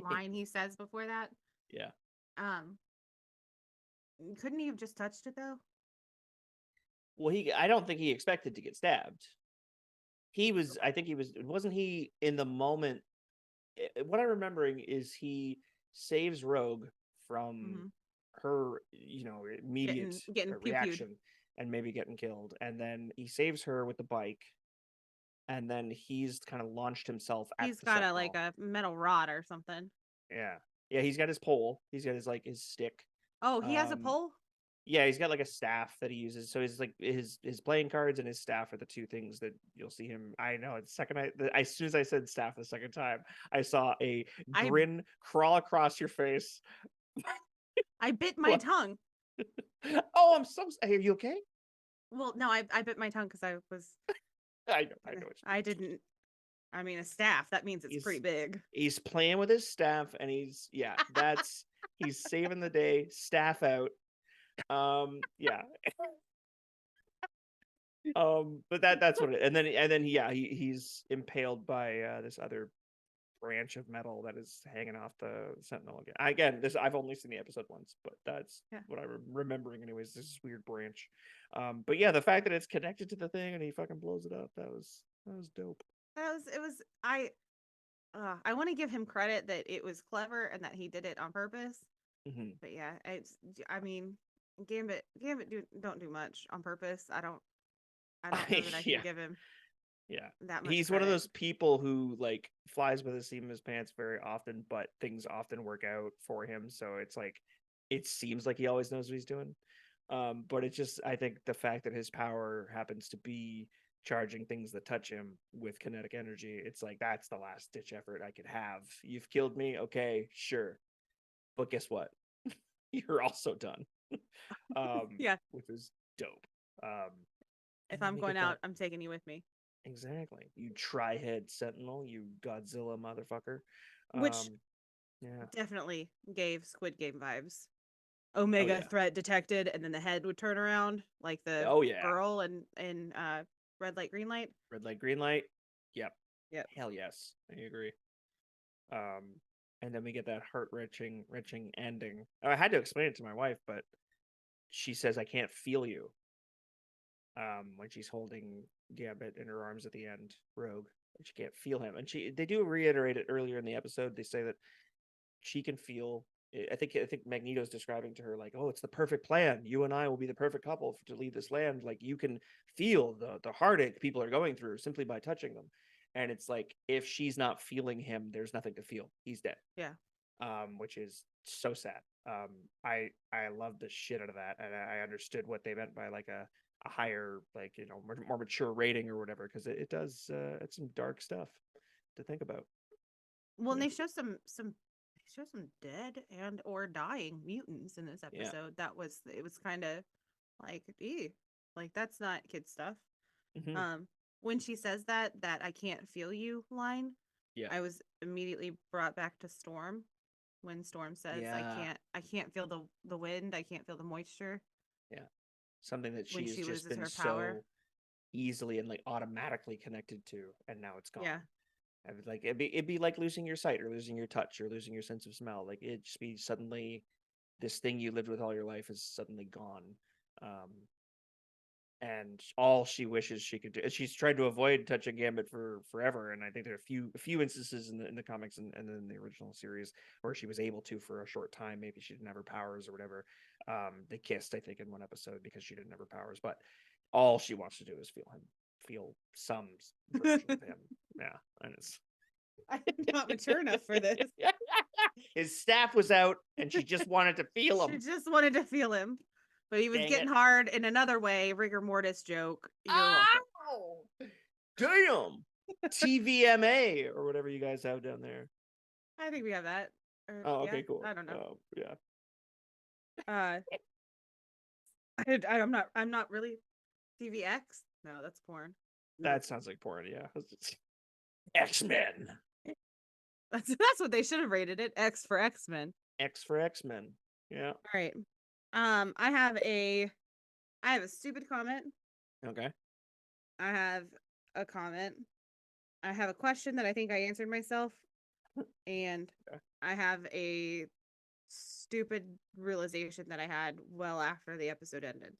line he says before that. Yeah. Couldn't he have just touched it though? Well, I don't think he expected to get stabbed. I think wasn't he in the moment? What I'm remembering is he saves Rogue from her, immediate getting reaction and maybe getting killed. And then he saves her with the bike. And then he's kind of launched himself at He's the got Sentinel. like a metal rod or something. Yeah. Yeah, he's got his pole. He's got his stick. Oh, he has a pole? Yeah, he's got like a staff that he uses. So he's like his playing cards and his staff are the two things that you'll see him. I know it's as soon as I said staff the second time, I saw a grin crawl across your face. I bit my tongue. Oh, are you okay? Well, no, I bit my tongue because I was. I know. I didn't. I mean, a staff. That means it's pretty big. He's playing with his staff, and he's saving the day. Staff out. Yeah. But that's what it. And then he's impaled by this other branch of metal that is hanging off the Sentinel again. I've only seen the episode once, but that's what I'm remembering anyways. This weird branch. But yeah, the fact that it's connected to the thing and he fucking blows it up, that was dope. I want to give him credit that it was clever and that he did it on purpose. But yeah, I mean, Gambit don't do much on purpose. I don't know that I can give him. Yeah, that much he's credit. One of those people who like flies by the seat of his pants very often, but things often work out for him. So it's like it seems like he always knows what he's doing. But it's just, I think the fact that his power happens to be charging things that touch him with kinetic energy, it's like that's the last ditch effort I could have. You've killed me, okay, sure, but guess what? You're also done. Yeah, which is dope. If I'm going out, I'm taking you with me. Exactly. You tri-head Sentinel, you Godzilla motherfucker. Which definitely gave Squid Game vibes. Omega threat detected, and then the head would turn around like the girl in Red Light, Green Light. Red Light, Green Light. Yep. Hell yes. I agree. And then we get that heart-wrenching ending. I had to explain it to my wife, but she says, "I can't feel you." When she's holding Gambit in her arms at the end, Rogue, she can't feel him. And they do reiterate it earlier in the episode. They say that she can feel I think Magneto's describing to her like, oh, it's the perfect plan. You and I will be the perfect couple to leave this land. Like you can feel the heartache people are going through simply by touching them. And it's like if she's not feeling him, there's nothing to feel. He's dead. Yeah. Which is so sad. I love the shit out of that, and I understood what they meant by like a higher, like, you know, more mature rating or whatever, because it does it's some dark stuff to think about. Well, and Yeah. they show some dead and or dying mutants in this Yeah. episode. It was kind of like, like that's not kid stuff. Mhm. When she says that I can't feel you line, Yeah. I was immediately brought back to Storm when Storm says, Yeah. I can't feel the wind, I can't feel the moisture Yeah. Something that when she has she just loses been her power. so easily and like automatically connected to, and now it's gone. Yeah. I was like, it'd be like losing your sight or losing your touch or losing your sense of smell. Like it'd just be suddenly this thing you lived with all your life is suddenly gone. Um, and all she wishes she could do, she's tried to avoid touching Gambit for forever. And I think there are a few instances in the comics and in the original series where she was able to for a short time. Maybe she didn't have her powers or whatever. They kissed, I think, in one episode because she didn't have her powers. But all she wants to do is feel him, feel some version of him. Yeah, and it's I'm not mature enough for this. his staff was out, and she just wanted to feel She him. just wanted to feel him. But he was Dang getting it. hard in another way. Rigor mortis joke. You're welcome. Ow! Damn. TVMA or whatever you guys have down there. I think we have that. Or, Oh, yeah, okay, cool. I don't know. Oh, yeah. I'm not really TVX. No, that's porn. That sounds like porn, yeah. X-Men. That's what they should have rated it. X for X-Men. X for X-Men. Yeah. All right. I have a stupid comment. Okay. I have a comment. I have a question that I think I answered myself. And Okay. I have a stupid realization that I had well after the episode ended.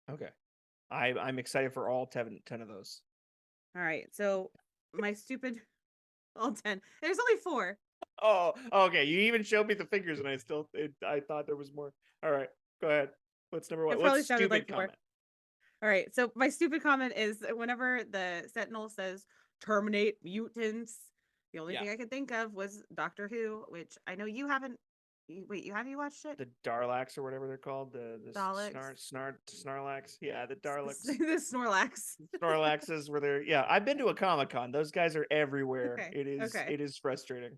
Okay. I'm excited for all 10 of those. All right. So my stupid all 10. There's only 4. Oh, okay. You even showed me the figures, and I thought there was more. All right, go ahead. What's number one? It probably What's sounded stupid like 4. comment? All right. So my stupid comment is whenever the Sentinel says terminate mutants, the only thing I could think of was Doctor Who, which I know you haven't. Wait, have you watched it? The Darlax or whatever they're called, the Daleks. Snarlax. Yeah, the Darlax. The Snorlax. Snorlaxes were there. Yeah, I've been to a Comic-Con. Those guys are everywhere. Okay. It is frustrating.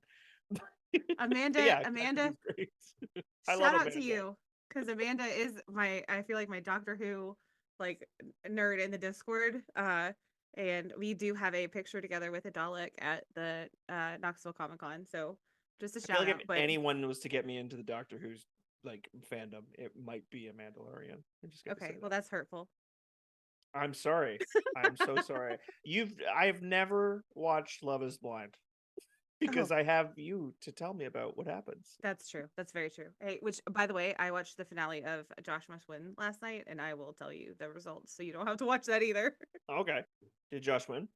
Amanda, yeah, Amanda, great. I shout love out Amanda. to you because Amanda is I feel like my Doctor Who like nerd in the Discord. And we do have a picture together with a Dalek at the Knoxville Comic Con. So just a I feel shout like out. if But anyone was to get me into the Doctor Who's like fandom, it might be a Mandalorian. I'm just gonna okay, say well that. that's hurtful. I'm sorry. I'm so sorry. I've never watched Love is Blind because I have you to tell me about what happens. That's true. That's very true. Hey, which by the way, I watched the finale of Josh Must Win last night, and I will tell you the results, so you don't have to watch that either. Okay. Did Josh win?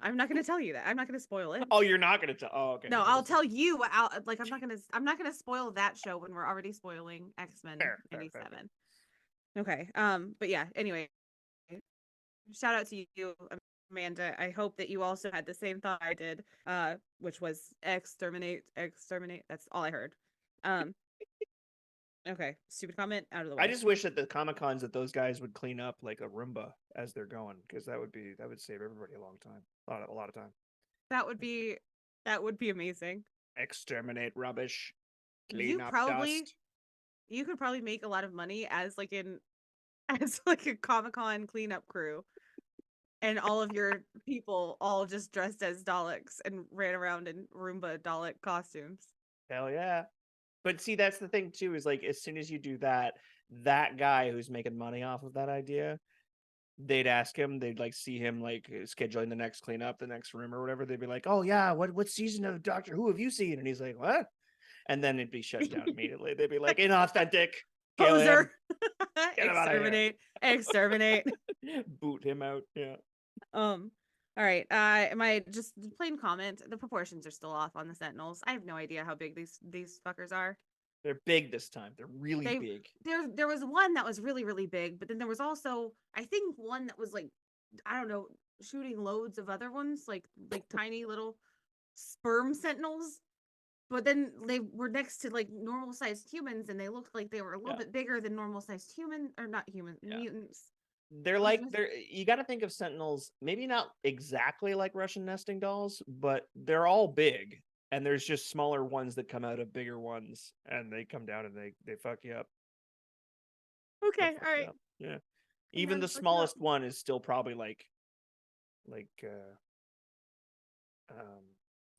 I'm not going to tell you that. I'm not going to spoil it. Oh, you're not gonna tell. Oh, okay. No, I'll tell you. I'm not gonna spoil that show when we're already spoiling X-Men Fair. 97. Okay. But yeah. Anyway, shout out to you, Amanda. I hope that you also had the same thought I did, which was exterminate. That's all I heard. Okay, stupid comment out of the way. I just wish that the Comic Cons that those guys would clean up like a Roomba as they're going, because that would save everybody a long time, a lot of time. That would be amazing. Exterminate rubbish. You could probably make a lot of money as like a Comic-Con cleanup crew. And all of your people all just dressed as Daleks and ran around in Roomba Dalek costumes. Hell yeah. But see, that's the thing too, is like as soon as you do that, that guy who's making money off of that idea, they'd ask him, they'd like see him like scheduling the next cleanup, the next room or whatever. They'd be like, "Oh yeah, what season of Doctor Who have you seen?" And he's like, "What?" And then it'd be shut down immediately. They'd be like, "Inauthentic, kill him, Exterminate, exterminate, boot him out." Yeah. All right. My just plain comment. The proportions are still off on the Sentinels. I have no idea how big these fuckers are. They're big this time. They're really They big. there was one that was really really big, but then there was also I think one that was like I don't know shooting loads of other ones like tiny little sperm sentinels. But then they were next to like normal sized humans, and they looked like they were a little Yeah. bit bigger than normal sized human or not human Yeah. mutants. They're like you got to think of Sentinels maybe not exactly like Russian nesting dolls, but they're all big, and there's just smaller ones that come out of bigger ones, and they come down and they fuck you up. Okay, all right. Yeah. Even the smallest one is still probably like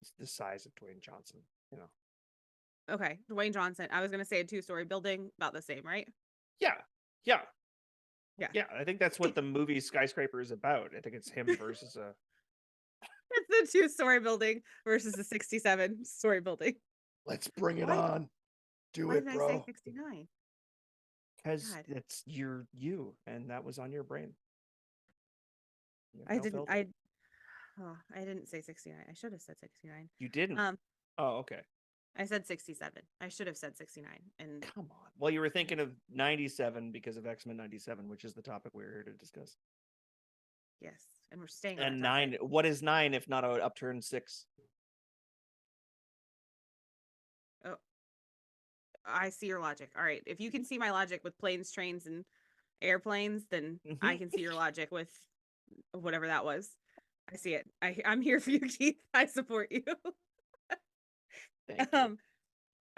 it's the size of Dwayne Johnson, you know. Okay, Dwayne Johnson. I was gonna say a 2-story building, about the same, right? Yeah. Yeah. Yeah. Yeah, I think that's what the movie Skyscraper is about. I think it's him versus a It's the 2-story building versus the 67-story building. Let's bring it on. Why did I say 69? Because it's you, and that was on your brain. I didn't say 69. I should have said 69. You didn't. Oh, okay. I said 67. I should have said 69. And come on. Well, you were thinking of 97 because of X-Men 97, which is the topic we're here to discuss. Yes, and we're staying on and 9. What is 9 if not an upturned 6? Oh, I see your logic. All right, if you can see my logic with planes, trains, and airplanes, then I can see your logic with whatever that was. I see it. I'm here for you, Keith. I support you. Thank you.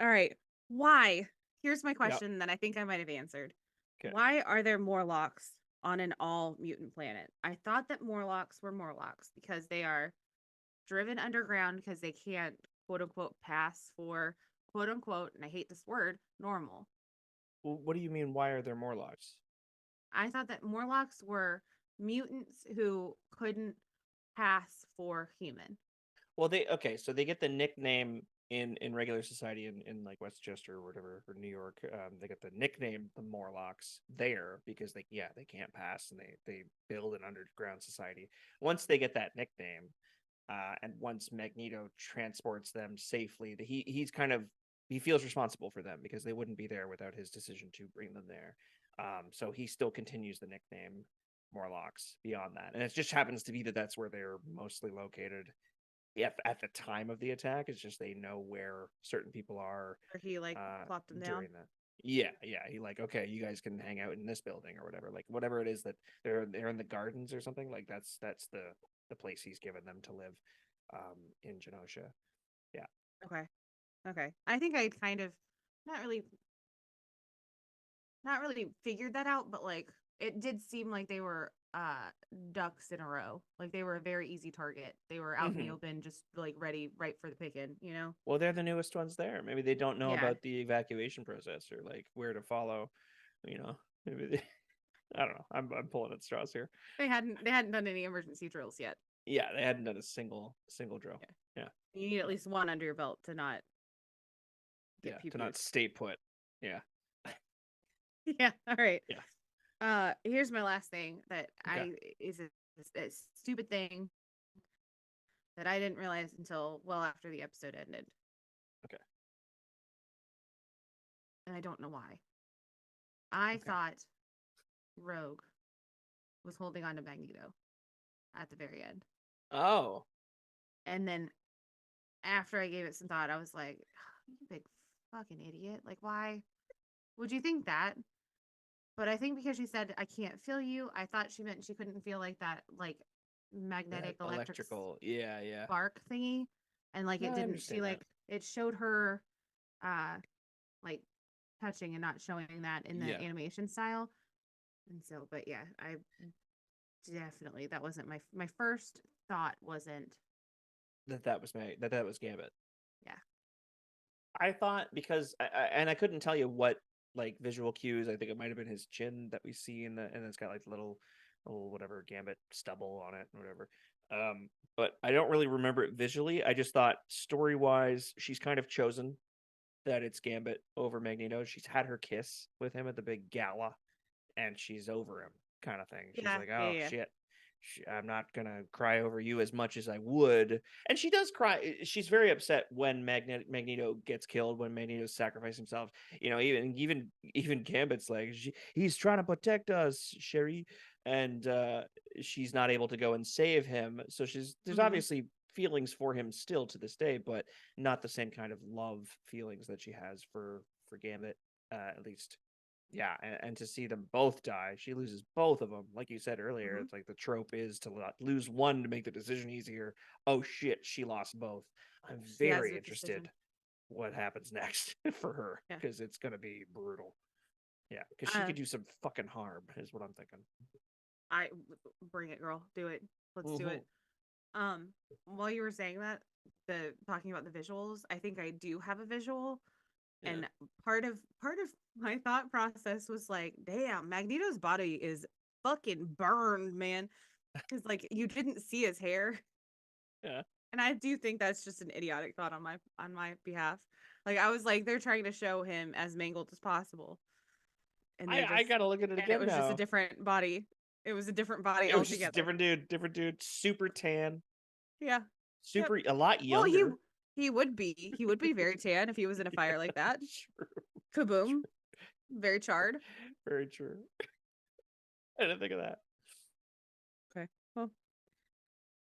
All right. Why? Here's my question that I think I might have answered. Okay. Why are there Morlocks on an all mutant planet? I thought that Morlocks were Morlocks because they are driven underground because they can't quote unquote pass for quote unquote, and I hate this word, normal. Well, what do you mean? Why are there Morlocks? I thought that Morlocks were mutants who couldn't pass for human. Well, so they get the nickname in regular society in like Westchester or whatever, or New York. They get the nickname the Morlocks there because they can't pass, and they build an underground society. Once they get that nickname, and once Magneto transports them safely, he feels responsible for them because they wouldn't be there without his decision to bring them there. So he still continues the nickname Morlocks beyond that, and it just happens to be that that's where they're mostly located. At the time of the attack, it's just they know where certain people are. Or he plopped them down. That. Yeah. He okay, you guys can hang out in this building or whatever. Like whatever it is that they're in the gardens or something. Like that's the place he's given them to live, in Genosha. Yeah. Okay. I think I kind of not really figured that out, but like it did seem like they were ducks in a row. Like they were a very easy target. They were out in the open, just like ready, right for the picking, you know? Well, they're the newest ones there. Maybe they don't know about the evacuation process or like where to follow, you know. Maybe I don't know. I'm pulling at straws here. They hadn't done any emergency drills yet. Yeah, they hadn't done a single drill. Yeah. You need at least one under your belt to not get people to not stay put. Yeah. Yeah, all right. Yeah. Here's my last thing that is a stupid thing that I didn't realize until well after the episode ended. Okay. And I don't know why. I thought Rogue was holding on to Magneto at the very end. Oh. And then after I gave it some thought, I was like, oh, you big fucking idiot. Like, why would you think that? But I think because she said, I can't feel you, I thought she meant she couldn't feel like that, like, magnetic electrical spark thingy. And like, it didn't, she like, it showed her, like, touching and not showing that in the animation style. And so, but yeah, I definitely, that wasn't my first thought wasn't that was Gambit. Yeah. I thought because I couldn't tell you what like visual cues. I think it might have been his chin that we see and it's got like little whatever Gambit stubble on it and whatever. But I don't really remember it visually. I just thought story wise, she's kind of chosen that it's Gambit over Magneto. She's had her kiss with him at the big gala, and she's over him, kind of thing. She's shit. I'm not gonna cry over you as much as I would. And she does cry. She's very upset when Magneto gets killed, when Magneto sacrificed himself. Even Gambit's like, he's trying to protect us, Sherry, and she's not able to go and save him. So there's Mm-hmm. obviously feelings for him still to this day, but not the same kind of love feelings that she has for Gambit, at least. Yeah, and to see them both die, she loses both of them. Like you said earlier, Mm-hmm. it's like the trope is to lose one to make the decision easier. Oh shit, she lost both. I'm She has very a interested decision. what happens next for her, Yeah. because it's gonna be brutal. Yeah, because she Uh, could do some fucking harm, is what I'm thinking. I bring it, girl. Do it. Let's do Mm-hmm. it. While you were saying that, the talking about the visuals, I think I do have a visual, Yeah, and part of my thought process was like, damn, Magneto's body is fucking burned, man, because like you didn't see his hair, yeah. and I do think that's just an idiotic thought on my behalf. Like I was like, they're trying to show him as mangled as possible, and they I just gotta look at it and it again was just a now. different body. It was a different body It was just a altogether. different dude, super tan, Yeah. Yep. super a lot Well, he younger. he would be he would be very tan if he was in a fire like that. True, Kaboom. Very charred. very true. I didn't think of that. Okay. Well,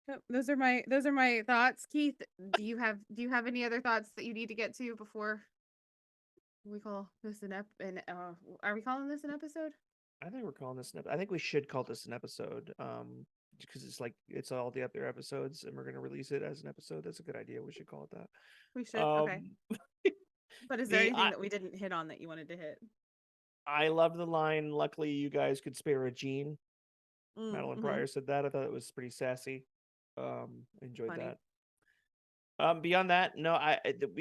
yep, those are my thoughts. Keith, do you have any other thoughts that you need to get to before we call this are we calling this an episode? I think we're calling this I think we should call this an episode. Because it's like it's all the other episodes, and we're gonna release it as an episode. That's a good idea. We should call it We that. should. Okay. But is there The anything that we didn't hit on that you wanted to hit? I love the line. Luckily, you guys could spare a Jean. Madeline Mm-hmm. Pryor said that. I thought it was pretty sassy. Enjoyed Funny. that. Beyond that, no,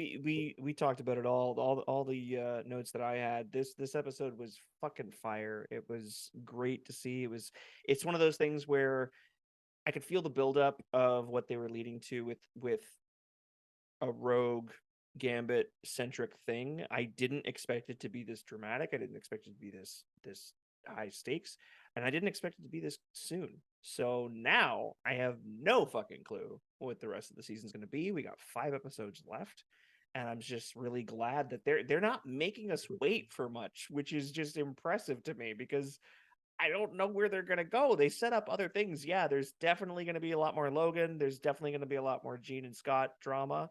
we talked about it all the notes that I had. This episode was fucking fire. It was great to see. It's one of those things where I could feel the buildup of what they were leading to with a rogue Gambit centric thing. I didn't expect it to be this dramatic. I didn't expect it to be this high stakes, and I didn't expect it to be this soon. So now I have no fucking clue what the rest of the season's going to be. We got 5 episodes left, and I'm just really glad that they're not making us wait for much, which is just impressive to me because I don't know where they're going to go. They set up other things. Yeah, there's definitely going to be a lot more Logan. There's definitely going to be a lot more Jean and Scott drama,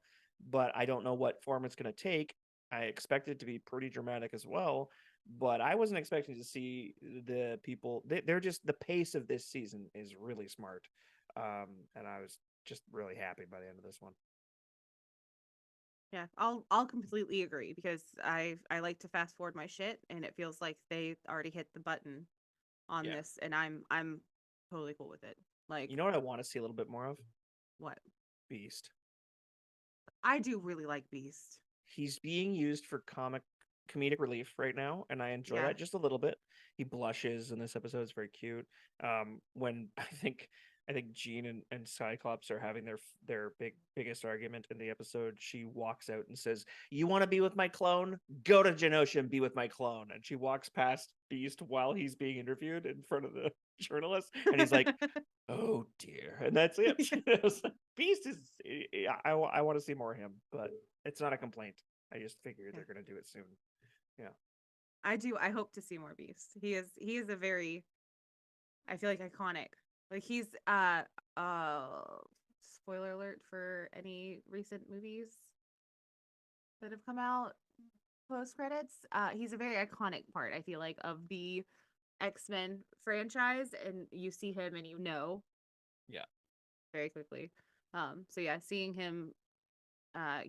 but I don't know what form it's going to take. I expect it to be pretty dramatic as well, but I wasn't expecting to see the people. They're just the pace of this season is really smart, and I was just really happy by the end of this one. Yeah, I'll completely agree because I like to fast forward my shit, and it feels like they already hit the button on Yeah, this, and I'm totally cool with it. you Like know what I want to see a little bit more of? what? Beast. I do really like Beast. He's being used for comedic relief right now, and I enjoy Yeah. that just a little bit. He blushes in this episode; it's very cute. When I think Jean and Cyclops are having their biggest argument in the episode, she walks out and says, "You want to be with my clone? Go to Genosha and be with my clone." And she walks past Beast while he's being interviewed in front of the journalist, and he's like, "Oh dear," and that's it. Beast is. I want to see more of him, but it's not a complaint. I just figure Yeah. they're gonna do it soon. Yeah. I do. I hope to see more Beast. He is a very, I feel like, iconic. Like he's uh spoiler alert for any recent movies that have come out post credits. He's a very iconic part, I feel like, of the X-Men franchise, and you see him and you know Yeah. very quickly. So yeah, seeing him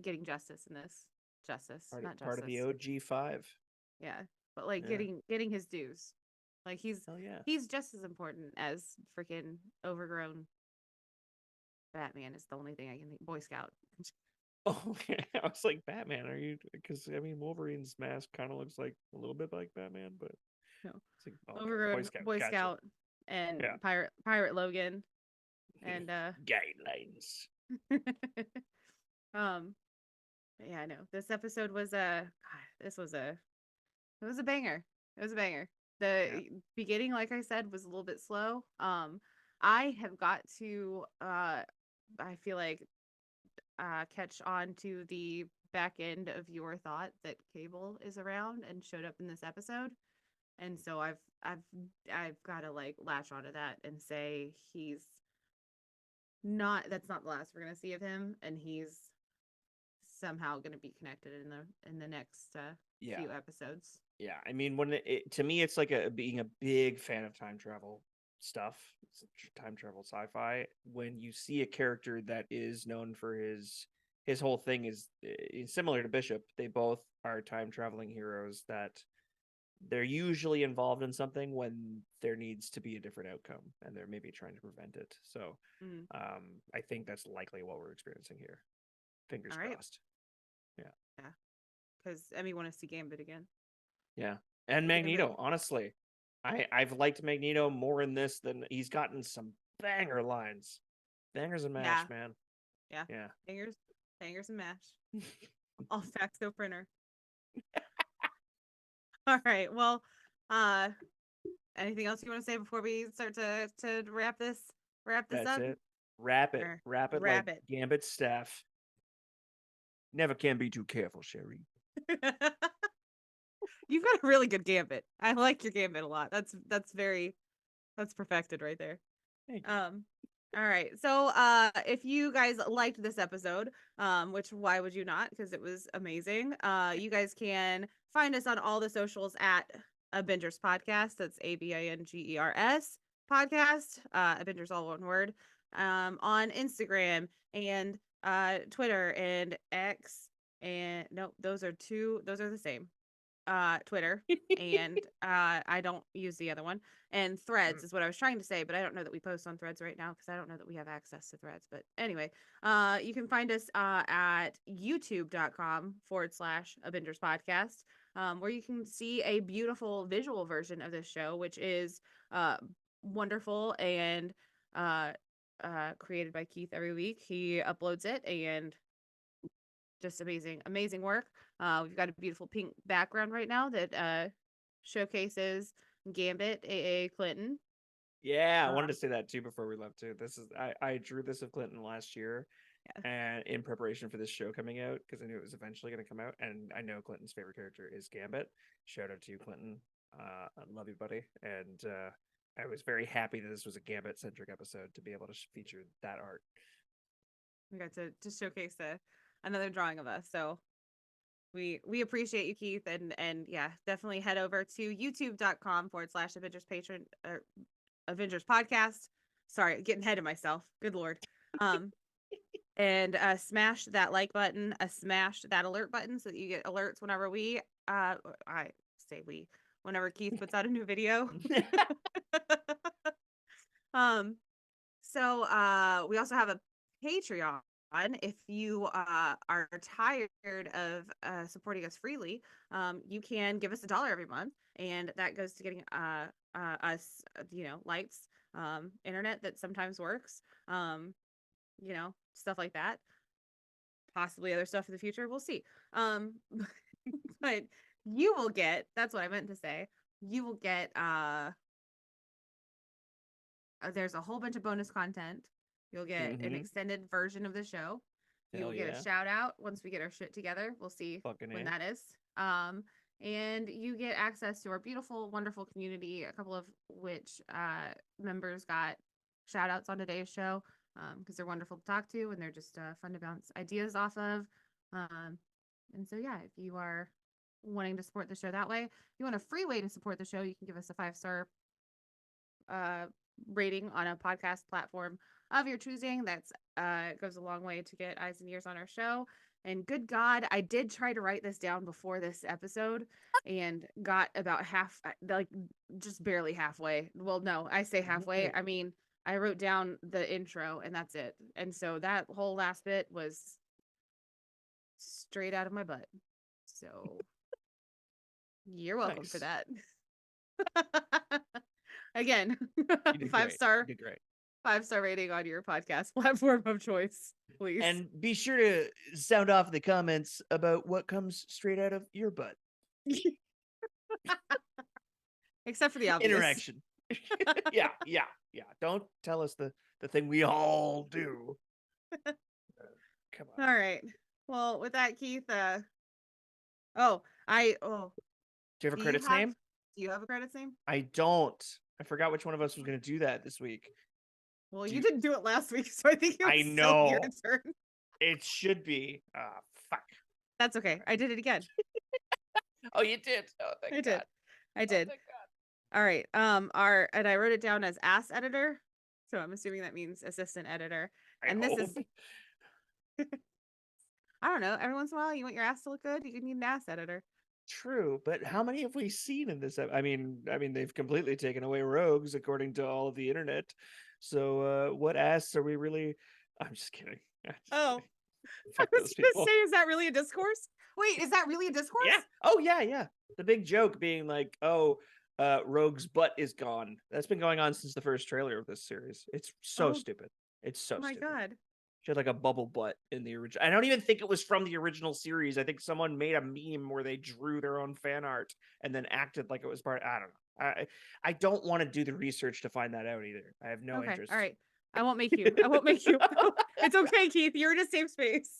getting justice in this. Justice, not Part of the justice. OG5. Yeah. But like Yeah. getting his dues. Like Hell yeah. he's just as important as freaking overgrown Batman is the only thing I can think. Boy Scout. Oh, okay. I was like, Batman, are you? Because I mean, Wolverine's mask kind of looks like a little bit like Batman, but No. it's like, oh, okay. Boy Overgrown Scout. Boy Gotcha. Scout and Yeah. Pirate Logan and Guidelines. um yeah, I know. This episode was it was a banger. It was a banger. The Yeah. beginning, like I said, was a little bit slow. I have got to I feel like catch on to the back end of your thought that Cable is around and showed up in this episode. And so I've got to like latch onto that and say he's not that's not the last we're going to see of him, and he's somehow going to be connected in the next Yeah. few episodes. Yeah, I mean, to me, it's like being a big fan of time travel stuff, time travel sci-fi. When you see a character that is known for his whole thing is similar to Bishop. They both are time traveling heroes that they're usually involved in something when there needs to be a different outcome, and they're maybe trying to prevent it. So, I think that's likely what we're experiencing here. Fingers crossed. Yeah. Yeah. Because Emmy want to see Gambit again. Yeah. And Magneto, honestly. I've liked Magneto more in this than he's gotten some banger lines. Bangers and mash, man. Yeah. Yeah. Bangers and mash. All facts, no printer. All right. Well, anything else you want to say before we start to wrap this That's up? It. Wrap it like Gambit's staff. Never can be too careful, Sherry. You've got a really good Gambit. I like your Gambit a lot. That's perfected right there. Thank you. All right. So if you guys liked this episode, which why would you not? Because it was amazing. You guys can find us on all the socials at ABINGERS Podcast. That's ABINGERS Podcast. ABINGERS all one word. On Instagram and Twitter and X, and nope, those are the same. Twitter and I don't use the other one, and Threads is what I was trying to say, but I don't know that we post on Threads right now because I don't know that we have access to Threads. But anyway, you can find us at youtube.com/ABINGERS Podcast, where you can see a beautiful visual version of this show, which is wonderful and created by Keith every week. He uploads it and just amazing work. We've got a beautiful pink background right now that showcases Gambit, A.A. Clinton. Yeah, I wanted to say that too before we left too. This is I drew this of Clinton last year, and in preparation for this show coming out, because I knew it was eventually going to come out, and I know Clinton's favorite character is Gambit. Shout out to you, Clinton. I love you, buddy. And I was very happy that this was a Gambit centric episode to be able to feature that art. We got to showcase another drawing of us, so we appreciate you, Keith, and yeah, definitely head over to youtube.com/Avengers patron or Avengers podcast. Sorry, getting ahead of myself. Good Lord. And smash that like button, smash that alert button so that you get alerts whenever whenever Keith puts out a new video. So we also have a Patreon. If you are tired of supporting us freely, you can give us $1 every month, and that goes to getting us, lights, internet that sometimes works, stuff like that. Possibly other stuff in the future. We'll see. But you will get. That's what I meant to say. You will get. There's a whole bunch of bonus content. You'll get an extended version of the show. You'll get a shout out once we get our shit together. We'll see when that is. And you get access to our beautiful, wonderful community, a couple of which members got shout outs on today's show because they're wonderful to talk to and they're just fun to bounce ideas off of. And so, yeah, if you are wanting to support the show that way, if you want a free way to support the show, you can give us a 5-star rating on a podcast platform of your choosing. That's goes a long way to get eyes and ears on our show. And good God, I did try to write this down before this episode and got about half, like just barely halfway. Well, no, I say halfway. I mean, I wrote down the intro and that's it. And so that whole last bit was straight out of my butt. So you're welcome for that. Again, 5-star. 5-star rating on your podcast platform of choice, please. And be sure to sound off in the comments about what comes straight out of your butt. Except for the obvious. Interaction. Yeah. Don't tell us the thing we all do. Come on. All right. Well, with that, Keith, Do oh, you have a do you credits have name? do you have a credits name? I don't. I forgot which one of us was going to do that this week. Well, Do you you- didn't do it last week, so I think I it's still your know. turn. It should be. Fuck. That's okay. I did it again. Oh, you did. Oh, thank I God. did. I did. Thank God. All right. And I wrote it down as ass editor. So I'm assuming that means assistant editor. And this is I don't know. Every once in a while you want your ass to look good, you need an ass editor. True, but how many have we seen in this? I mean, they've completely taken away rogues according to all of the internet. So, what ass are we really? I'm just kidding. Oh, Fuck I those was gonna people. say, is that really a discourse? Wait, is that really a discourse? Yeah. Oh, yeah. The big joke being like, oh, Rogue's butt is gone. That's been going on since the first trailer of this series. It's so stupid. It's so Oh my stupid. God. She had like a bubble butt in the original. I don't even think it was from the original series. I think someone made a meme where they drew their own fan art and then acted like it was part. I don't know. I don't want to do the research to find that out either. I have no interest. All right. I won't make you. I won't make you. It's okay, Keith. You're in a safe space.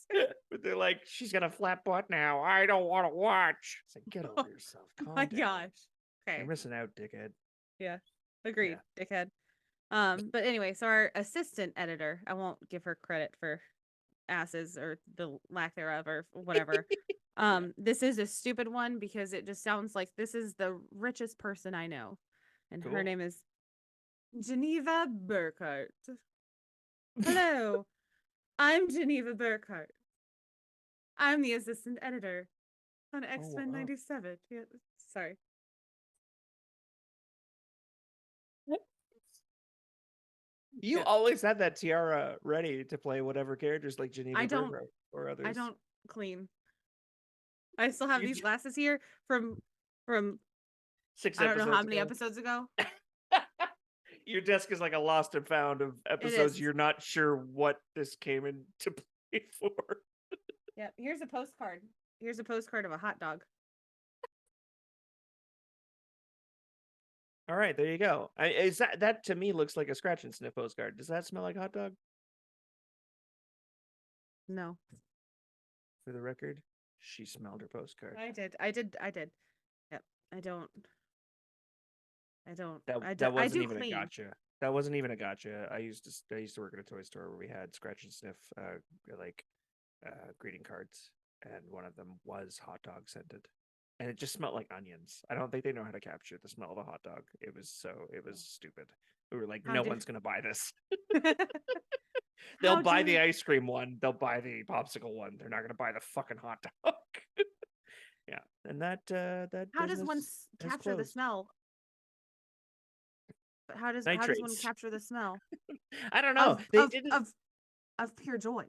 But they're like, she's got a flat butt now. I don't want to watch. It's like, get over yourself. Calm My down. gosh. Okay. You're missing out, dickhead. Yeah. Agreed, dickhead. But anyway, so our assistant editor, I won't give her credit for asses or the lack thereof or whatever. This is a stupid one because it just sounds like this is the richest person I know. And her name is Geneva Burkhart. Hello, I'm Geneva Burkhart. I'm the assistant editor on X-Men 97. Yeah, sorry. You always had that tiara ready to play whatever characters like Geneva Burkhart or others. I don't clean. I still have these glasses here from 6 episodes I don't know how many episodes ago. Your desk is like a lost and found of episodes you're not sure what this came into play for. Yeah, here's a postcard. Here's a postcard of a hot dog. All right, there you go. Is that to me looks like a scratch and sniff postcard. Does that smell like hot dog? No. For the record, she smelled her postcard. I did. Yep. I don't. That wasn't even a gotcha. That wasn't even a gotcha. I used to work at a toy store where we had scratch and sniff greeting cards, and one of them was hot dog scented. And it just smelled like onions. I don't think they know how to capture the smell of a hot dog. It was stupid. We were like, no one's gonna buy this. They'll buy the ice cream one. They'll buy the popsicle one. They're not gonna buy the fucking hot dog. Yeah, and that how does one capture the smell? How does one capture the smell? I don't know. Of pure joy.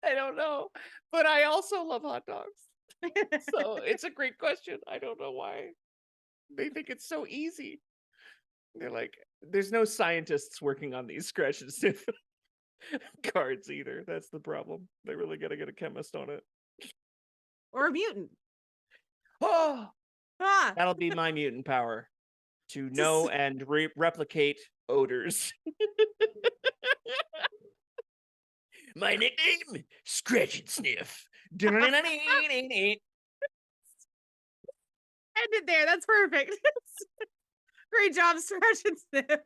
I don't know, but I also love hot dogs. So it's a great question. I don't know why they think it's so easy. They're like, there's no scientists working on these scratch and sniff cards either. That's the problem. They really got to get a chemist on it. Or a mutant. Oh, that'll be my mutant power, to know and replicate odors. My nickname, Scratch and Sniff. Ended there. That's perfect. Great job, Scratch and Sniff.